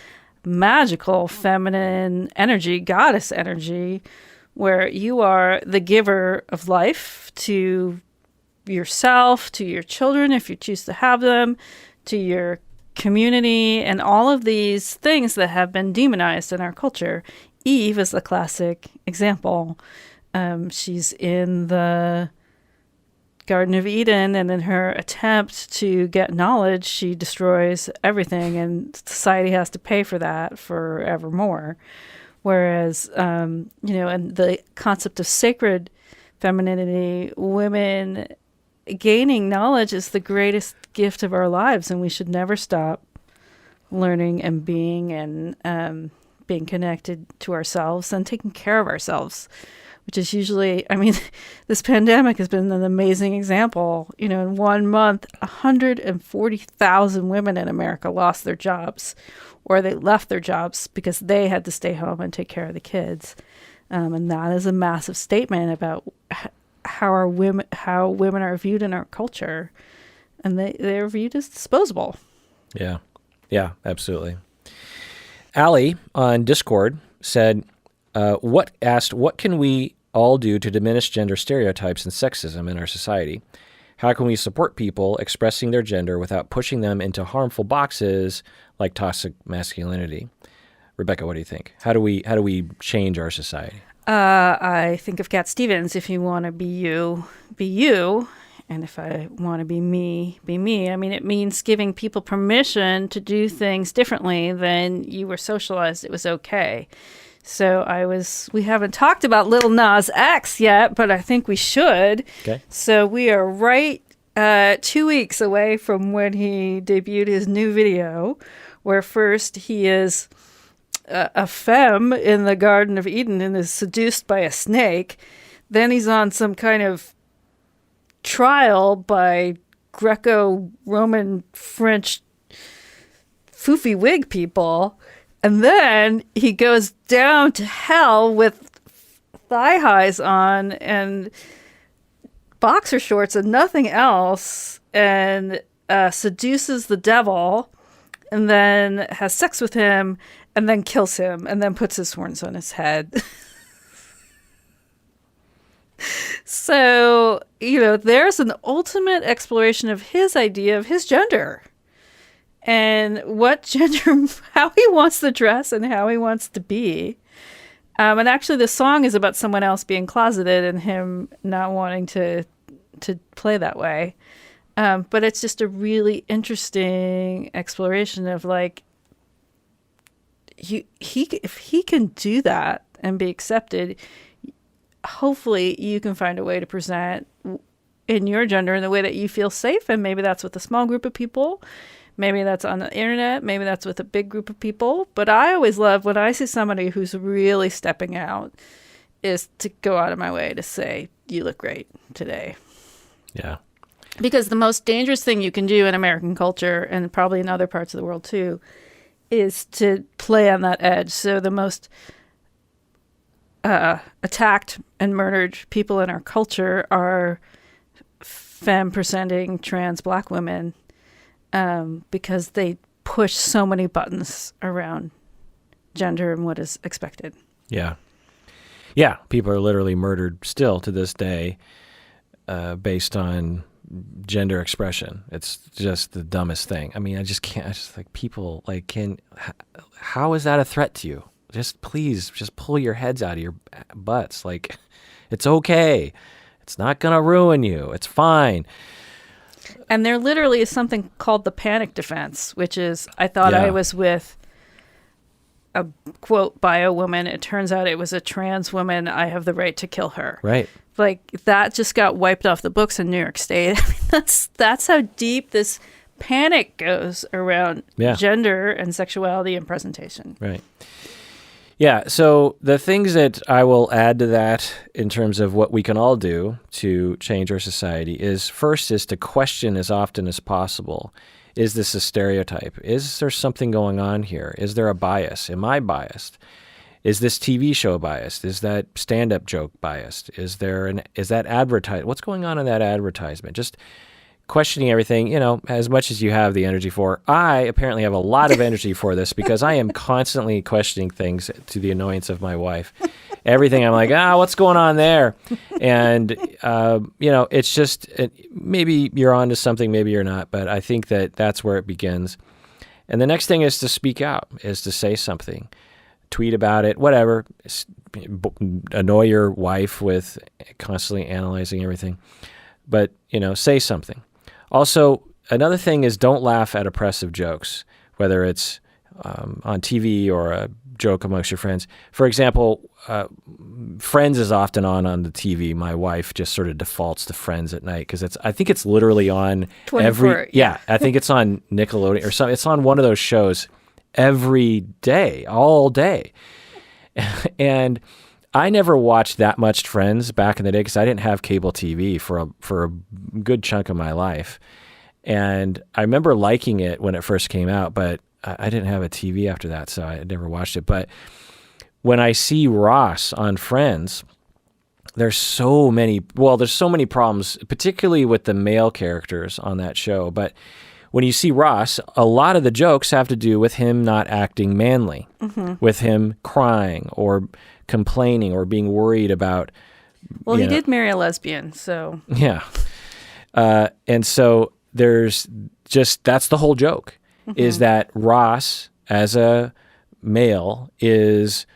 magical, feminine energy, goddess energy, where you are the giver of life to yourself, to your children, if you choose to have them, to your community, and all of these things that have been demonized in our culture. Eve is the classic example. She's in the Garden of Eden, and in her attempt to get knowledge, she destroys everything, and society has to pay for that forevermore. Whereas, and the concept of sacred femininity, women gaining knowledge is the greatest gift of our lives, and we should never stop learning and being connected to ourselves and taking care of ourselves, which is usually, this pandemic has been an amazing example. In 1 month, 140,000 women in America lost their jobs, or they left their jobs because they had to stay home and take care of the kids. And that is a massive statement about how women are viewed in our culture, and they're viewed as disposable. Yeah, absolutely. Allie on Discord said, what can we all do to diminish gender stereotypes and sexism in our society? How can we support people expressing their gender without pushing them into harmful boxes like toxic masculinity? Rebecca, what do you think? How do we change our society? I think of Cat Stevens. If you want to be you, be you. And if I want to be me, be me. It means giving people permission to do things differently than you were socialized it was okay. So we haven't talked about Lil Nas X yet, but I think we should. Okay. So we are right 2 weeks away from when he debuted his new video, where first he is a femme in the Garden of Eden and is seduced by a snake. Then he's on some kind of trial by Greco-Roman French foofy wig people. And then he goes down to hell with thigh highs on and boxer shorts and nothing else, and seduces the devil, and then has sex with him, and then kills him, and then puts his horns on his head. So, there's an ultimate exploration of his idea of his gender. And what gender, how he wants to dress and how he wants to be. And actually the song is about someone else being closeted and him not wanting to play that way. But it's just a really interesting exploration of like, if he can do that and be accepted, hopefully you can find a way to present in your gender in the way that you feel safe. And maybe that's with a small group of people. Maybe that's on the internet. Maybe that's with a big group of people. But I always love when I see somebody who's really stepping out is to go out of my way to say, you look great today. Yeah. Because the most dangerous thing you can do in American culture, and probably in other parts of the world too, is to play on that edge. So the most attacked and murdered people in our culture are femme-presenting trans Black women, because they push so many buttons around gender and what is expected. Yeah. Yeah, people are literally murdered still to this day based on gender expression. It's just the dumbest thing. I mean, I just like people like how is that a threat to you? Please pull your heads out of your butts. Like, it's okay. It's not going to ruin you. It's fine. And there literally is something called the panic defense, which is, I thought I was with a quote by a woman. It turns out it was a trans woman. I have the right to kill her. Right. Like, that just got wiped off the books in New York State. I mean, that's how deep this panic goes around gender and sexuality and presentation. Right. Yeah, so the things that I will add to that in terms of what we can all do to change our society is to question as often as possible, is this a stereotype? Is there something going on here? Is there a bias? Am I biased? Is this TV show biased? Is that stand-up joke biased? Is that advertise? What's going on in that advertisement? Just questioning everything, as much as you have the energy for. I apparently have a lot of energy for this because I am constantly questioning things to the annoyance of my wife. Everything I'm like, what's going on there? And, it's just, maybe you're onto something, maybe you're not, but I think that's where it begins. And the next thing is to speak out, is to say something, tweet about it, whatever, annoy your wife with constantly analyzing everything, but, say something. Also, another thing is don't laugh at oppressive jokes, whether it's on TV or a joke amongst your friends. For example, Friends is often on the TV. My wife just sort of defaults to Friends at night because I think it's literally on 24, I think it's on Nickelodeon or something. It's on one of those shows every day, all day. And I never watched that much Friends back in the day because I didn't have cable TV for a good chunk of my life. And I remember liking it when it first came out, but I didn't have a TV after that, so I never watched it. But when I see Ross on Friends, there's so many problems, particularly with the male characters on that show. But when you see Ross, a lot of the jokes have to do with him not acting manly, with him crying or complaining or being worried about. Well, he did marry a lesbian, so. Yeah. And so there's that's the whole joke, is that Ross as a male is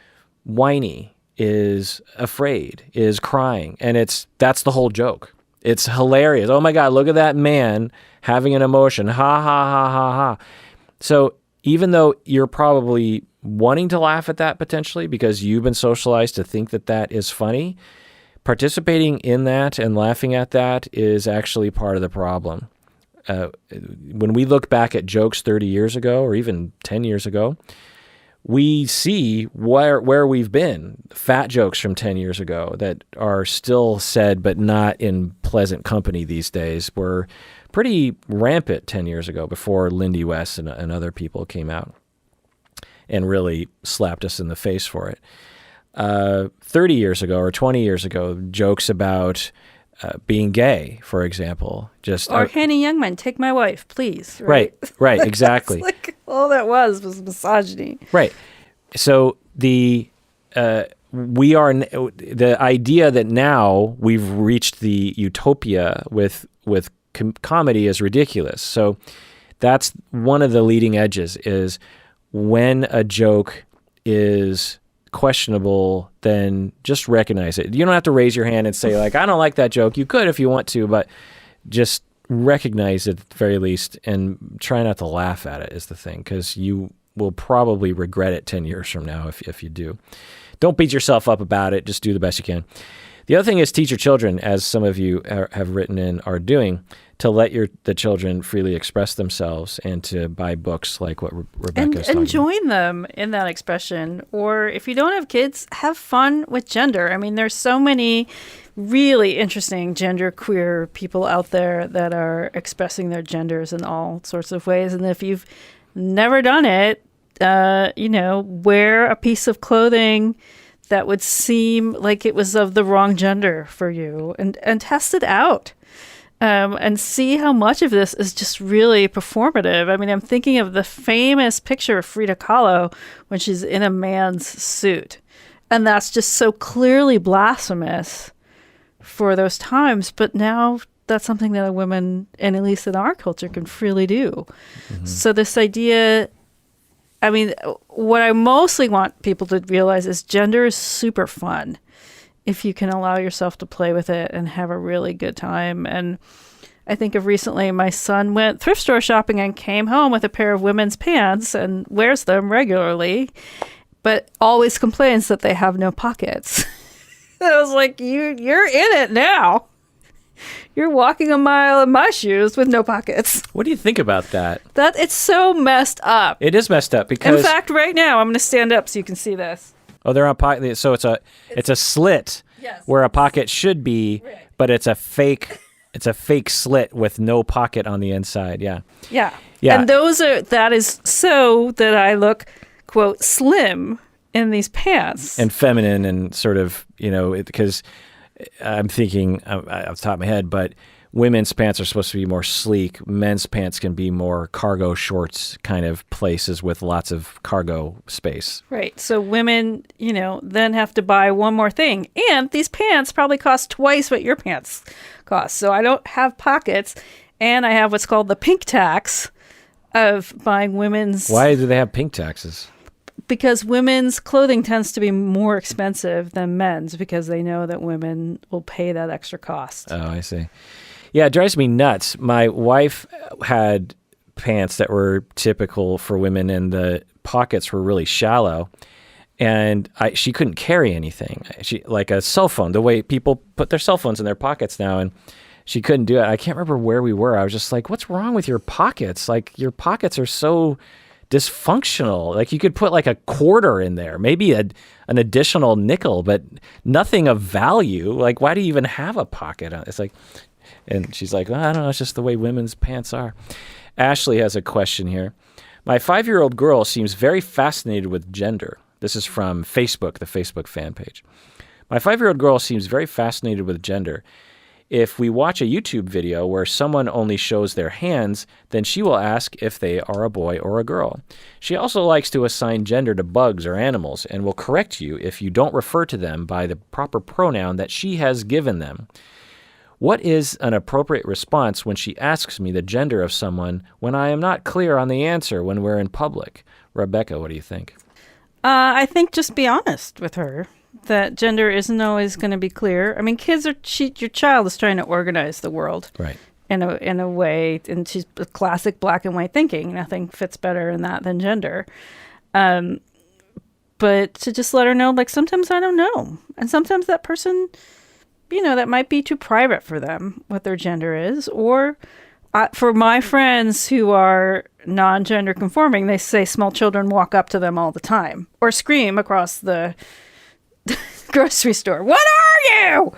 whiny, is afraid, is crying. And that's the whole joke. It's hilarious. Oh my God, look at that man having an emotion. Ha, ha, ha, ha, ha. So even though you're probably wanting to laugh at that potentially because you've been socialized to think that is funny, participating in that and laughing at that is actually part of the problem. When we look back at jokes 30 years ago or even 10 years ago, we see where we've been. Fat jokes from 10 years ago that are still said but not in pleasant company these days were pretty rampant 10 years ago before Lindy West and other people came out and really slapped us in the face for it. 30 years ago or 20 years ago, jokes about being gay, for example. Or Hannah Youngman, take my wife, please. Right, exactly. It's like all that was misogyny. Right. So the idea that now we've reached the utopia with comedy is ridiculous. So that's one of the leading edges, is when a joke is questionable, then just recognize it. You don't have to raise your hand and say, like, I don't like that joke. You could if you want to, but just recognize it at the very least and try not to laugh at it is the thing, because you will probably regret it 10 years from now if you do. Don't beat yourself up about it. Just do the best you can. The other thing is teach your children, as some of you have written and are doing, to let the children freely express themselves and to buy books like what Rebecca's talking and join them in that expression. Or if you don't have kids, have fun with gender. I mean, there's so many really interesting gender queer people out there that are expressing their genders in all sorts of ways. And if you've never done it, wear a piece of clothing that would seem like it was of the wrong gender for you, and test it out. And see how much of this is just really performative. I mean, I'm thinking of the famous picture of Frida Kahlo when she's in a man's suit. And that's just so clearly blasphemous for those times. But now that's something that a woman, and at least in our culture, can freely do. Mm-hmm. So this idea, I mean, what I mostly want people to realize is gender is super fun if you can allow yourself to play with it and have a really good time. And I think of recently, my son went thrift store shopping and came home with a pair of women's pants and wears them regularly, but always complains that they have no pockets. I was like, you're in it now. You're walking a mile in my shoes with no pockets. What do you think about that? That it's so messed up. It is messed up because... In fact, right now, I'm going to stand up so you can see this. Oh, they're on pocket. So it's a slit, yes, where a pocket should be, right, but it's a fake slit with no pocket on the inside. Yeah. Yeah. Yeah. And that is so that I look, quote, slim in these pants. And feminine and sort of, because I'm thinking off the top of my head, but women's pants are supposed to be more sleek. Men's pants can be more cargo shorts kind of places with lots of cargo space. Right. So women, then have to buy one more thing. And these pants probably cost twice what your pants cost. So I don't have pockets. And I have what's called the pink tax of buying women's. Why do they have pink taxes? Because women's clothing tends to be more expensive than men's because they know that women will pay that extra cost. Oh, I see. Yeah, it drives me nuts. My wife had pants that were typical for women, and the pockets were really shallow, and she couldn't carry anything. Like a cell phone, the way people put their cell phones in their pockets now, and she couldn't do it. I can't remember where we were. I was just like, what's wrong with your pockets? Like, your pockets are so dysfunctional. Like, you could put like a quarter in there, maybe an additional nickel, but nothing of value. Like, why do you even have a pocket? It's like... And she's like, well, I don't know, it's just the way women's pants are. Ashley has a question here. My 5-year-old girl seems very fascinated with gender. This is from Facebook, the Facebook fan page. My 5-year-old girl seems very fascinated with gender. If we watch a YouTube video where someone only shows their hands, then she will ask if they are a boy or a girl. She also likes to assign gender to bugs or animals and will correct you if you don't refer to them by the proper pronoun that she has given them. What is an appropriate response when she asks me the gender of someone when I am not clear on the answer when we're in public? Rebecca, what do you think? I think just be honest with her that gender isn't always going to be clear. I mean, your child is trying to organize the world, right, in a way, and she's a classic black and white thinking. Nothing fits better in that than gender. But to just let her know, like, sometimes I don't know, and sometimes that person, that might be too private for them, what their gender is. Or for my friends who are non-gender conforming, they say small children walk up to them all the time or scream across the grocery store, "What are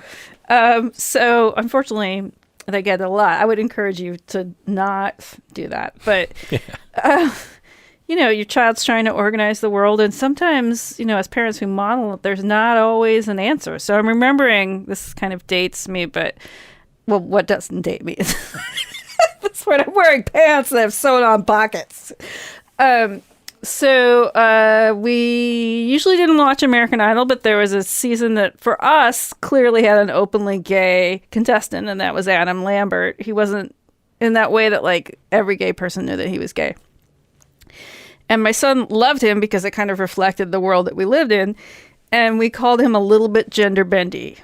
you?" So unfortunately, they get a lot. I would encourage you to not do that. But, your child's trying to organize the world, and sometimes, as parents who model it, there's not always an answer. So I'm remembering, this kind of dates me, but, well, what doesn't date me? That's when I'm wearing pants that have sewn-on pockets. So we usually didn't watch American Idol, but there was a season that, for us, clearly had an openly gay contestant, and that was Adam Lambert. He wasn't in that way that, like, every gay person knew that he was gay. And my son loved him because it kind of reflected the world that we lived in. And we called him a little bit gender bendy.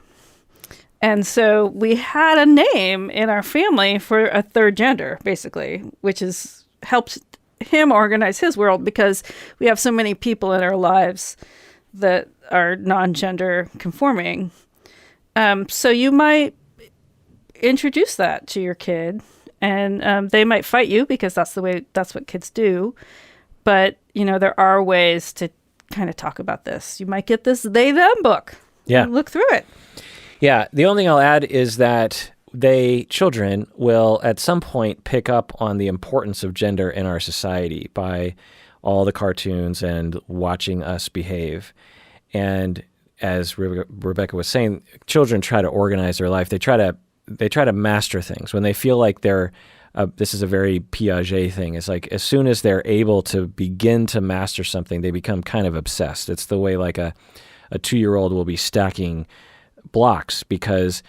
And so we had a name in our family for a third gender, basically, which has helped him organize his world because we have so many people in our lives that are non-gender conforming. So you might introduce that to your kid, and they might fight you because that's what kids do. But, there are ways to kind of talk about this. You might get this they, them book. Yeah. Look through it. Yeah. The only thing I'll add is that children will at some point pick up on the importance of gender in our society by all the cartoons and watching us behave. And as Rebecca was saying, children try to organize their life. They try to master things when they feel like this is a very Piaget thing. It's like as soon as they're able to begin to master something, they become kind of obsessed. It's the way like a 2-year-old will be stacking blocks because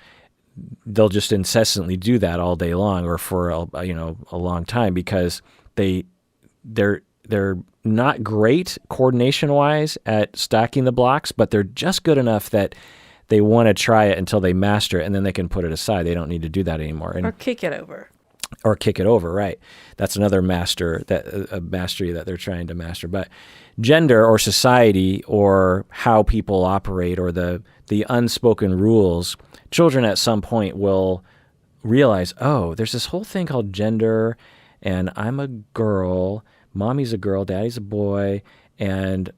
they'll just incessantly do that all day long or for a long time because they're not great coordination-wise at stacking the blocks, but they're just good enough that they want to try it until they master it, and then they can put it aside. They don't need to do that anymore. Or kick it over. Or kick it over, right? That's another mastery that they're trying to master. But gender or society or how people operate or the unspoken rules, children at some point will realize, oh, there's this whole thing called gender, and I'm a girl, mommy's a girl, daddy's a boy, and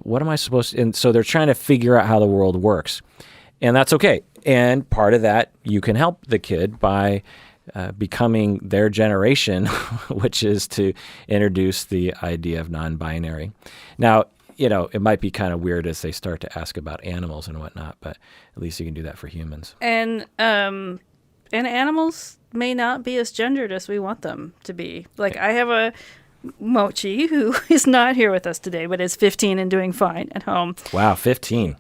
what am I supposed to? And so they're trying to figure out how the world works, and that's okay. And part of that, you can help the kid by becoming their generation, which is to introduce the idea of non-binary. Now, it might be kind of weird as they start to ask about animals and whatnot, but at least you can do that for humans. And animals may not be as gendered as we want them to be. Like I have a Mochi who is not here with us today, but is 15 and doing fine at home. Wow, 15.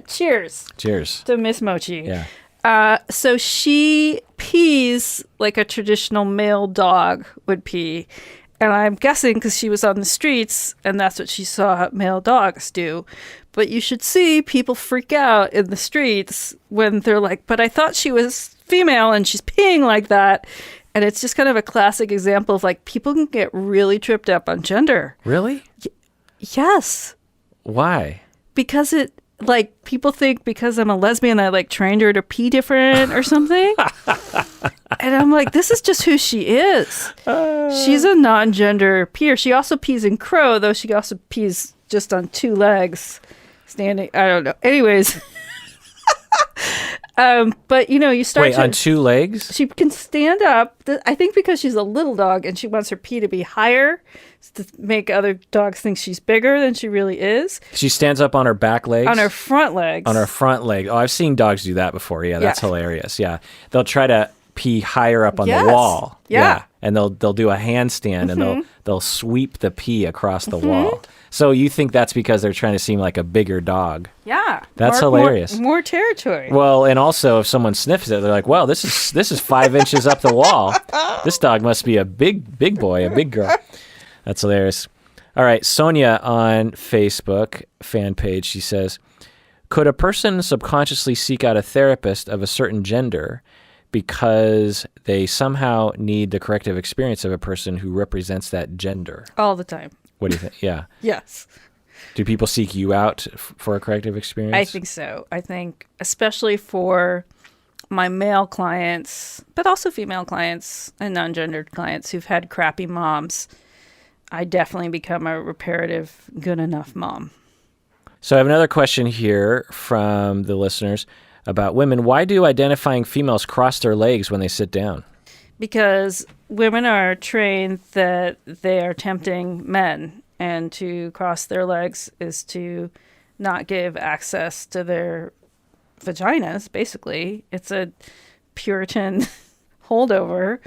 Cheers. Cheers. To Miss Mochi. Yeah. So she pees like a traditional male dog would pee. And I'm guessing because she was on the streets and that's what she saw male dogs do. But you should see people freak out in the streets when they're like, but I thought she was female and she's peeing like that. And it's just kind of a classic example of like people can get really tripped up on gender. Really? Yes. Why? Because people think because I'm a lesbian, I trained her to pee different or something. And I'm like, this is just who she is. She's a non-gender peer. She also pees in crow, though she also pees just on 2 legs standing. I don't know. Anyways. But you start Wait, on 2 legs? She can stand up. I think because she's a little dog and she wants her pee to be higher to make other dogs think she's bigger than she really is. She stands up on her back legs? On her front legs. On her front leg. Oh, I've seen dogs do that before. Yeah, that's hilarious. Yeah. They'll try to pee higher up on the wall. Yeah. And they'll do a handstand and they'll sweep the pee across the wall. So you think that's because they're trying to seem like a bigger dog? Yeah. That's hilarious. More territory. Well, and also if someone sniffs it, they're like, "Well, this is 5 inches up the wall. This dog must be a big boy, a big girl." That's hilarious. All right, Sonia on Facebook fan page, she says, "Could a person subconsciously seek out a therapist of a certain gender because they somehow need the corrective experience of a person who represents that gender?" All the time. What do you think? Yeah. Yes. Do people seek you out for a corrective experience? I think so. I think especially for my male clients, but also female clients and non-gendered clients who've had crappy moms, I definitely become a reparative, good enough mom. So I have another question here from the listeners about women. Why do identifying females cross their legs when they sit down? because women are trained that they are tempting men, and to cross their legs is to not give access to their vaginas, basically. It's a Puritan holdover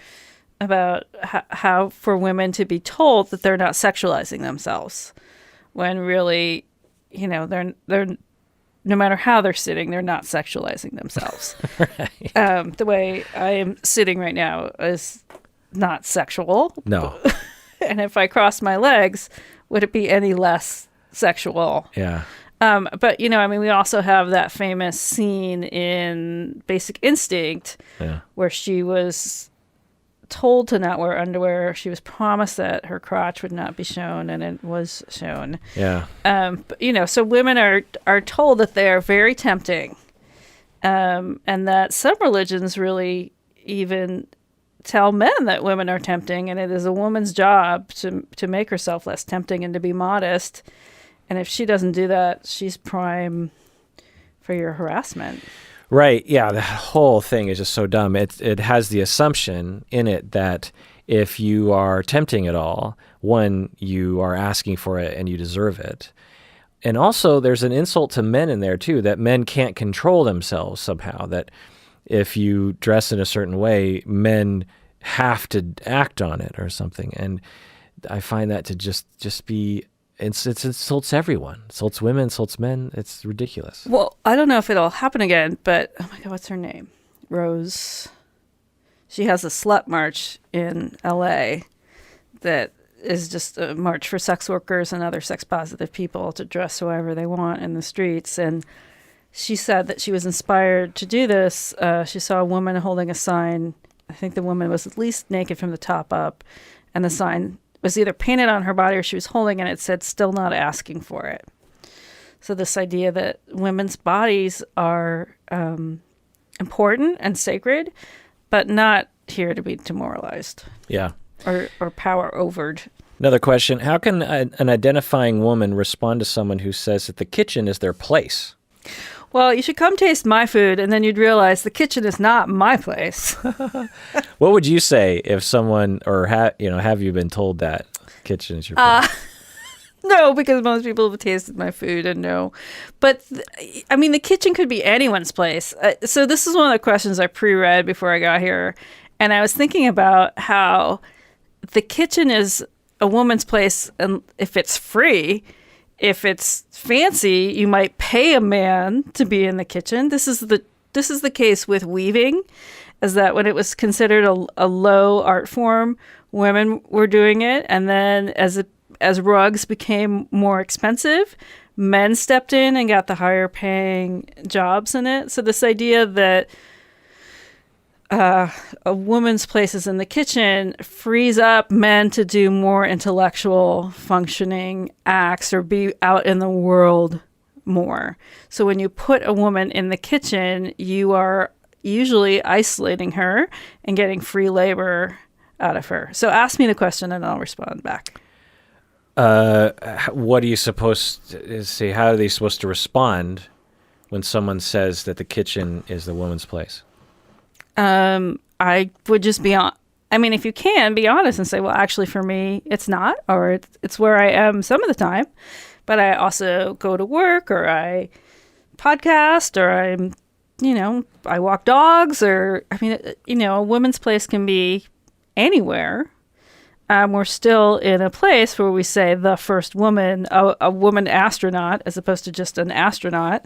about how for women to be told that they're not sexualizing themselves, when really, they're no matter how they're sitting, they're not sexualizing themselves. Right. The way I am sitting right now is not sexual. No. And if I crossed my legs, would it be any less sexual? Yeah. But, we also have that famous scene in Basic Instinct where she was told to not wear underwear. She was promised that her crotch would not be shown, and it was shown. Yeah. But, so women are told that they are very tempting, and that some religions really even tell men that women are tempting, and it is a woman's job to make herself less tempting and to be modest. And if she doesn't do that, she's prime for your harassment. Right. Yeah. The whole thing is just so dumb. It has the assumption in it that if you are tempting at all, one, you are asking for it and you deserve it. And also there's an insult to men in there too, that men can't control themselves somehow, that if you dress in a certain way, men have to act on it or something. And I find that to just be... It insults everyone. Insults women, insults men. It's ridiculous. Well, I don't know if it'll happen again, but oh my God, what's her name? Rose. She has a slut march in LA that is just a march for sex workers and other sex positive people to dress however they want in the streets. And she said that she was inspired to do this. She saw a woman holding a sign. I think the woman was at least naked from the top up, and the sign was either painted on her body or she was holding it, and it said, "Still not asking for it." So this idea that women's bodies are important and sacred, but not here to be demoralized. Yeah. Or power overed. Another question. How can an identifying woman respond to someone who says that the kitchen is their place? Well, you should come taste my food, and then you'd realize the kitchen is not my place. What would you say if someone, or have you been told that kitchen is your place? No, because most people have tasted my food and know. But, the kitchen could be anyone's place. So this is one of the questions I pre-read before I got here. And I was thinking about how the kitchen is a woman's place, and if it's free. If it's fancy, you might pay a man to be in the kitchen. This is the case with weaving, is that when it was considered a low art form, women were doing it, and then as rugs became more expensive, men stepped in and got the higher paying jobs in it. So this idea that a woman's place is in the kitchen frees up men to do more intellectual functioning acts or be out in the world more. So when you put a woman in the kitchen, you are usually isolating her and getting free labor out of her. So ask me the question and I'll respond back. What are you supposed to say? How are they supposed to respond when someone says that the kitchen is the woman's place? I would just be on. If you can be honest and say, well, actually for me, it's not, or it's where I am some of the time, but I also go to work, or I podcast, or I walk dogs, or, a woman's place can be anywhere. We're still in a place where we say the first woman, a woman astronaut, as opposed to just an astronaut.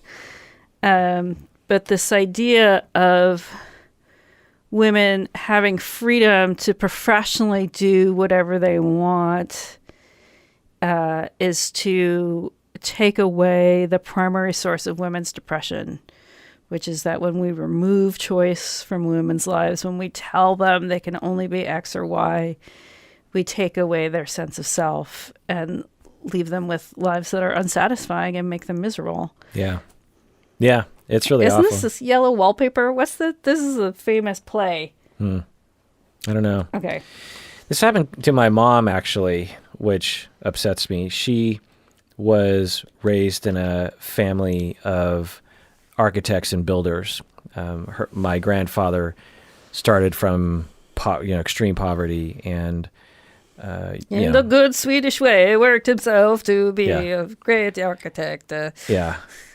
But this idea of women having freedom to professionally do whatever they want is to take away the primary source of women's depression, which is that when we remove choice from women's lives, when we tell them they can only be X or Y, we take away their sense of self and leave them with lives that are unsatisfying and make them miserable. Yeah. Yeah. It's really Isn't awful. this yellow wallpaper? This is a famous play. I don't know. Okay. This happened to my mom, actually, which upsets me. She was raised in a family of architects and builders. My grandfather started from extreme poverty, and in the good Swedish way, worked himself to be Yeah. a great architect.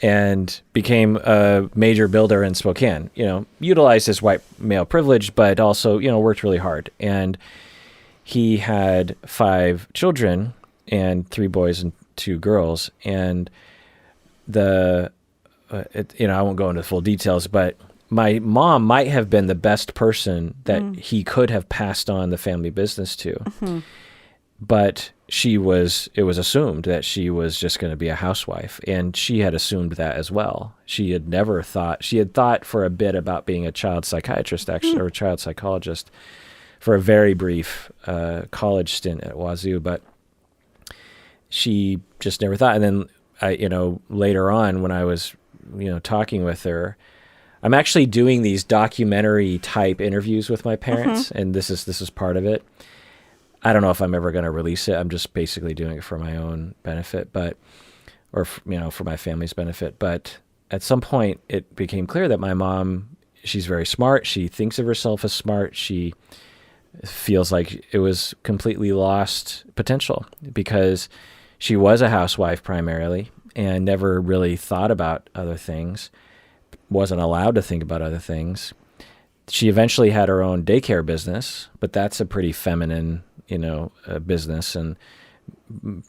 and became a major builder in Spokane. Utilized his white male privilege, but also worked really hard. And he had 5 children, and 3 boys and 2 girls. And I won't go into full details, but my mom might have been the best person that he could have passed on the family business to. Mm-hmm. But it was assumed that she was just going to be a housewife, and she had assumed that as well. She had thought for a bit about being a child psychiatrist, actually, or a child psychologist for a very brief college stint at Wazoo, but she just never thought. And then later on when I was, talking with her, I'm actually doing these documentary type interviews with my parents, and this is part of it. I don't know if I'm ever going to release it. I'm just basically doing it for my own benefit, for my family's benefit. But at some point it became clear that my mom, she's very smart. She thinks of herself as smart. She feels like it was completely lost potential because she was a housewife primarily and never really thought about other things, wasn't allowed to think about other things. She eventually had her own daycare business, but that's a pretty feminine, business, and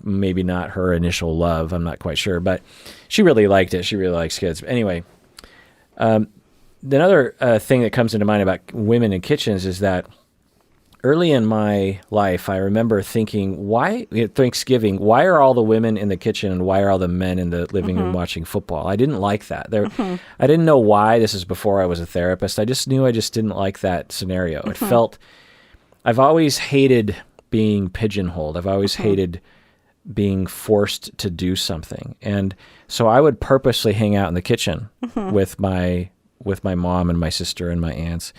maybe not her initial love. I'm not quite sure, but she really liked it. She really likes kids. Anyway, another thing that comes into mind about women in kitchens is that early in my life, I remember thinking, Thanksgiving, why are all the women in the kitchen and why are all the men in the living room watching football? I didn't like that. I didn't know why. This is before I was a therapist. I just knew I just didn't like that scenario. It felt, I've always hated being pigeonholed. I've always hated being forced to do something. And so I would purposely hang out in the kitchen with my mom and my sister and my aunts.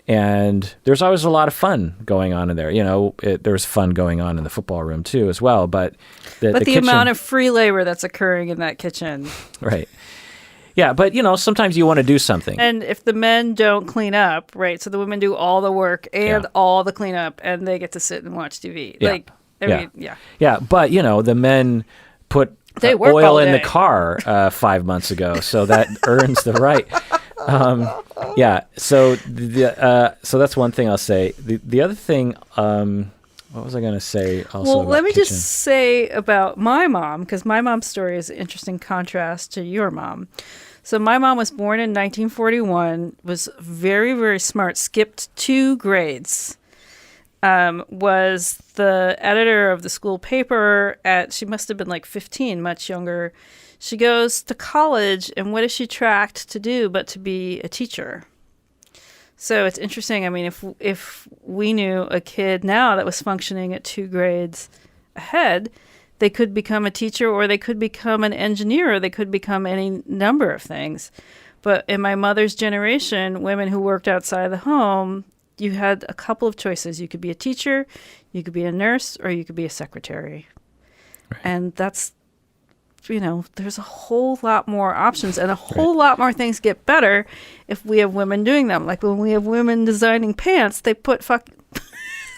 And there's always a lot of fun going on in there. There was fun going on in the football room too, as well. But the kitchen, amount of free labor that's occurring in that kitchen. Right. Yeah, but sometimes you want to do something. And if the men don't clean up, right? So the women do all the work and all the cleanup, and they get to sit and watch TV. Yeah. Yeah, but the men put they work oil all in the day. car 5 months ago, so that earns the right. So that's one thing I'll say. The other thing, what was I going to say also Well, about let me kitchen? just say about my mom, because my mom's story is an interesting contrast to your mom. So my mom was born in 1941, was very, very smart, skipped 2 grades, was the editor of the school paper she must have been like 15, much younger. She goes to college, and what is she tracked to do but to be a teacher? So it's interesting. I mean, if we knew a kid now that was functioning at 2 grades ahead, they could become a teacher, or they could become an engineer, or they could become any number of things. But in my mother's generation, women who worked outside the home, you had a couple of choices. You could be a teacher, you could be a nurse, or you could be a secretary. Right. And that's, there's a whole lot more options, and a whole lot more things get better if we have women doing them. Like when we have women designing pants, they put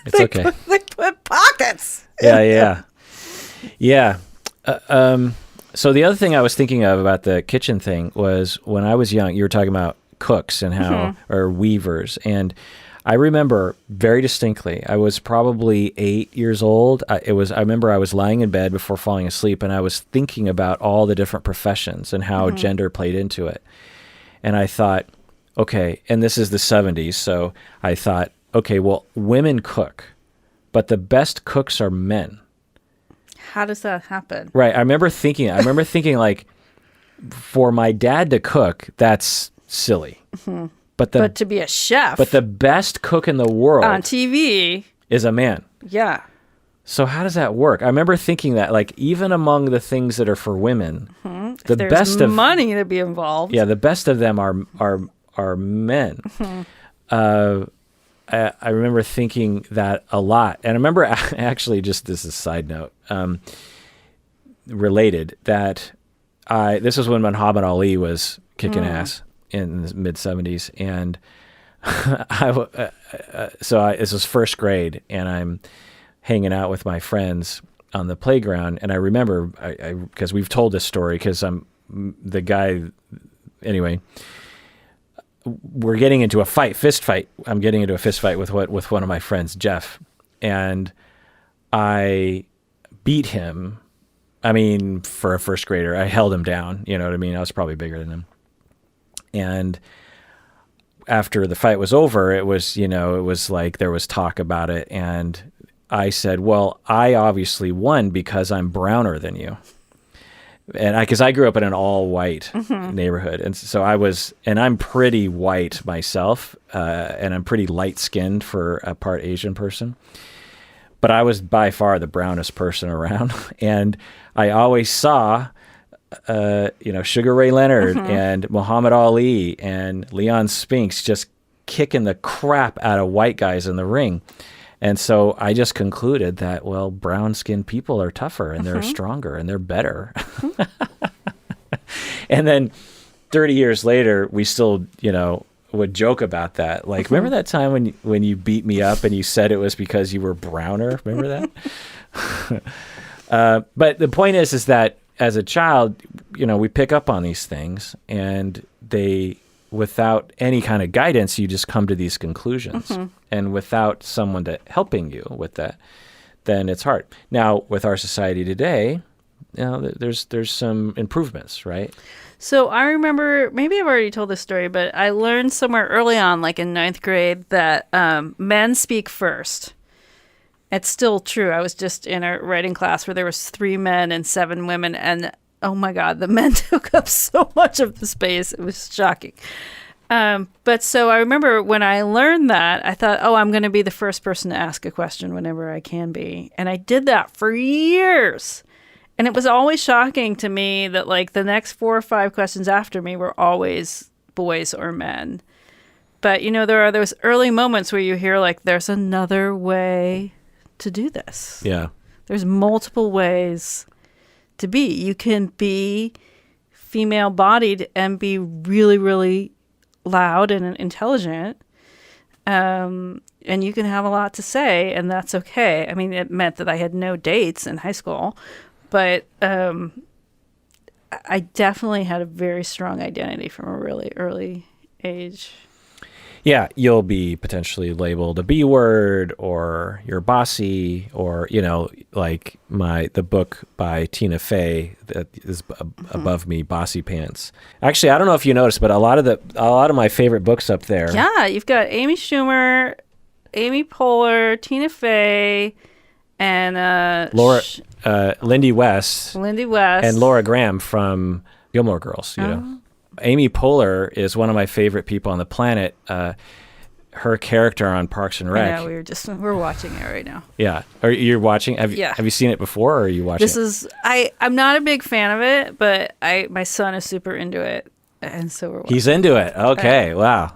they put pockets. Yeah. So the other thing I was thinking of about the kitchen thing was when I was young, you were talking about cooks and how, or weavers. And I remember very distinctly, I was probably 8 years old. I remember I was lying in bed before falling asleep, and I was thinking about all the different professions and how gender played into it. And I thought, okay, and this is the 70s. So I thought, okay, well, women cook, but the best cooks are men. How does that happen? Right. I remember thinking like, for my dad to cook, that's silly. But to be a chef. But the best cook in the world on TV is a man. Yeah. So how does that work? I remember thinking that, like, even among the things that are for women, the There's best of money to be involved. Yeah, the best of them are men. I remember thinking that a lot. And I remember actually, just this is a side note, related, that this was when Muhammad Ali was kicking ass in the mid-'70s. And This was first grade, and I'm hanging out with my friends on the playground, and I remember, because we've told this story, because I'm the guy. Anyway, we're getting into a fist fight. I'm getting into a fist fight with one of my friends, Jeff, and I beat him. I mean, for a first grader, I held him down. You know what I mean? I was probably bigger than him, and after the fight was over, it was like there was talk about it. And I said, well, I obviously won because I'm browner than you. And because I grew up in an all white neighborhood. And so I'm pretty white myself. And I'm pretty light skinned for a part Asian person. But I was by far the brownest person around. And I always saw Sugar Ray Leonard and Muhammad Ali and Leon Spinks just kicking the crap out of white guys in the ring. And so I just concluded that, well, brown-skinned people are tougher and they're stronger and they're better. And then 30 years later, we still, would joke about that. Like, remember that time when you beat me up and you said it was because you were browner? Remember that? But the point is that as a child, we pick up on these things, and without any kind of guidance, you just come to these conclusions. And without someone helping you with that, then it's hard. Now, with our society today, there's some improvements, right? So I remember, maybe I've already told this story, but I learned somewhere early on, like in 9th grade, that men speak first. It's still true. I was just in a writing class where there was 3 men and 7 women, and oh my God, the men took up so much of the space. It was shocking. But so I remember when I learned that, I thought, I'm going to be the first person to ask a question whenever I can be. And I did that for years. And it was always shocking to me that like the next 4 or 5 questions after me were always boys or men. But, there are those early moments where you hear like, there's another way to do this. Yeah. There's multiple ways to be. You can be female bodied and be really, really loud and intelligent. And you can have a lot to say, and that's okay. I mean, it meant that I had no dates in high school, but I definitely had a very strong identity from a really early age. Yeah, you'll be potentially labeled a B word, or you're bossy, or like the book by Tina Fey that is above me, Bossy Pants. Actually, I don't know if you noticed, but a lot of my favorite books up there. Yeah, you've got Amy Schumer, Amy Poehler, Tina Fey, and Lindy West, and Laura Graham from Gilmore Girls. Amy Poehler is one of my favorite people on the planet. Her character on Parks and Rec. Yeah, we're watching it right now. Yeah. You're watching? Have you seen it before, or are you watching I'm not a big fan of it, but my son is super into it, and so we're watching. He's into it. Okay. Wow.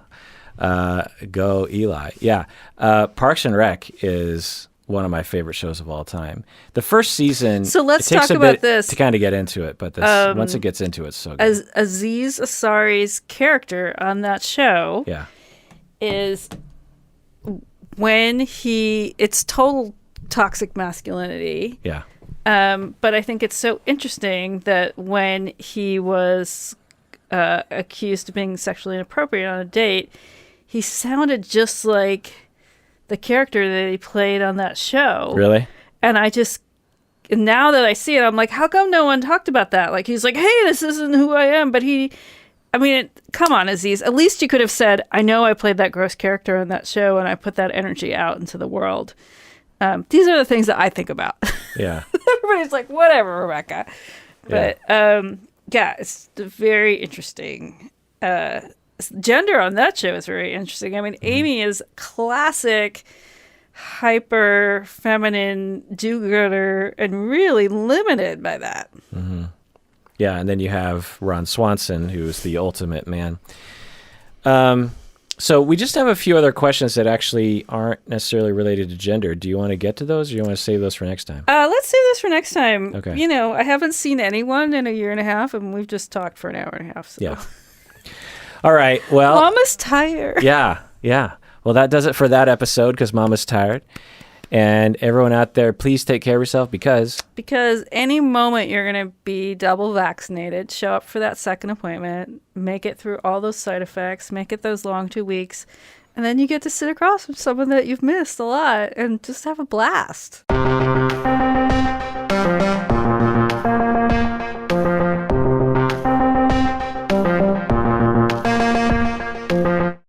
Go Eli. Yeah. Parks and Rec is one of my favorite shows of all time. The first season. So let's talk about this to kind of get into it, but once it gets into it, it's so good. Aziz Ansari's character on that show, is when it's total toxic masculinity. Yeah. But I think it's so interesting that when he was accused of being sexually inappropriate on a date, he sounded just like the character that he played on that show. Really? And now that I see it, I'm like, how come no one talked about that? Like, he's like, hey, this isn't who I am. But come on, Aziz. At least you could have said, I know I played that gross character on that show and I put that energy out into the world. These are the things that I think about. Yeah. Everybody's like, whatever, Rebecca. But it's very interesting. Gender on that show is very interesting. I mean, Amy is classic, hyper feminine do-gooder and really limited by that. Mm-hmm. Yeah, and then you have Ron Swanson, who's the ultimate man. So we just have a few other questions that actually aren't necessarily related to gender. Do you want to get to those, or do you want to save those for next time? Let's save this for next time. Okay. I haven't seen anyone in a year and a half, and we've just talked for an hour and a half. So. Yeah. All right. Well, Mama's tired. Yeah. Yeah. Well, that does it for that episode because Mama's tired. And everyone out there, please take care of yourself because any moment you're going to be double vaccinated, show up for that second appointment, make it through all those side effects, make it those long 2 weeks, and then you get to sit across from someone that you've missed a lot and just have a blast.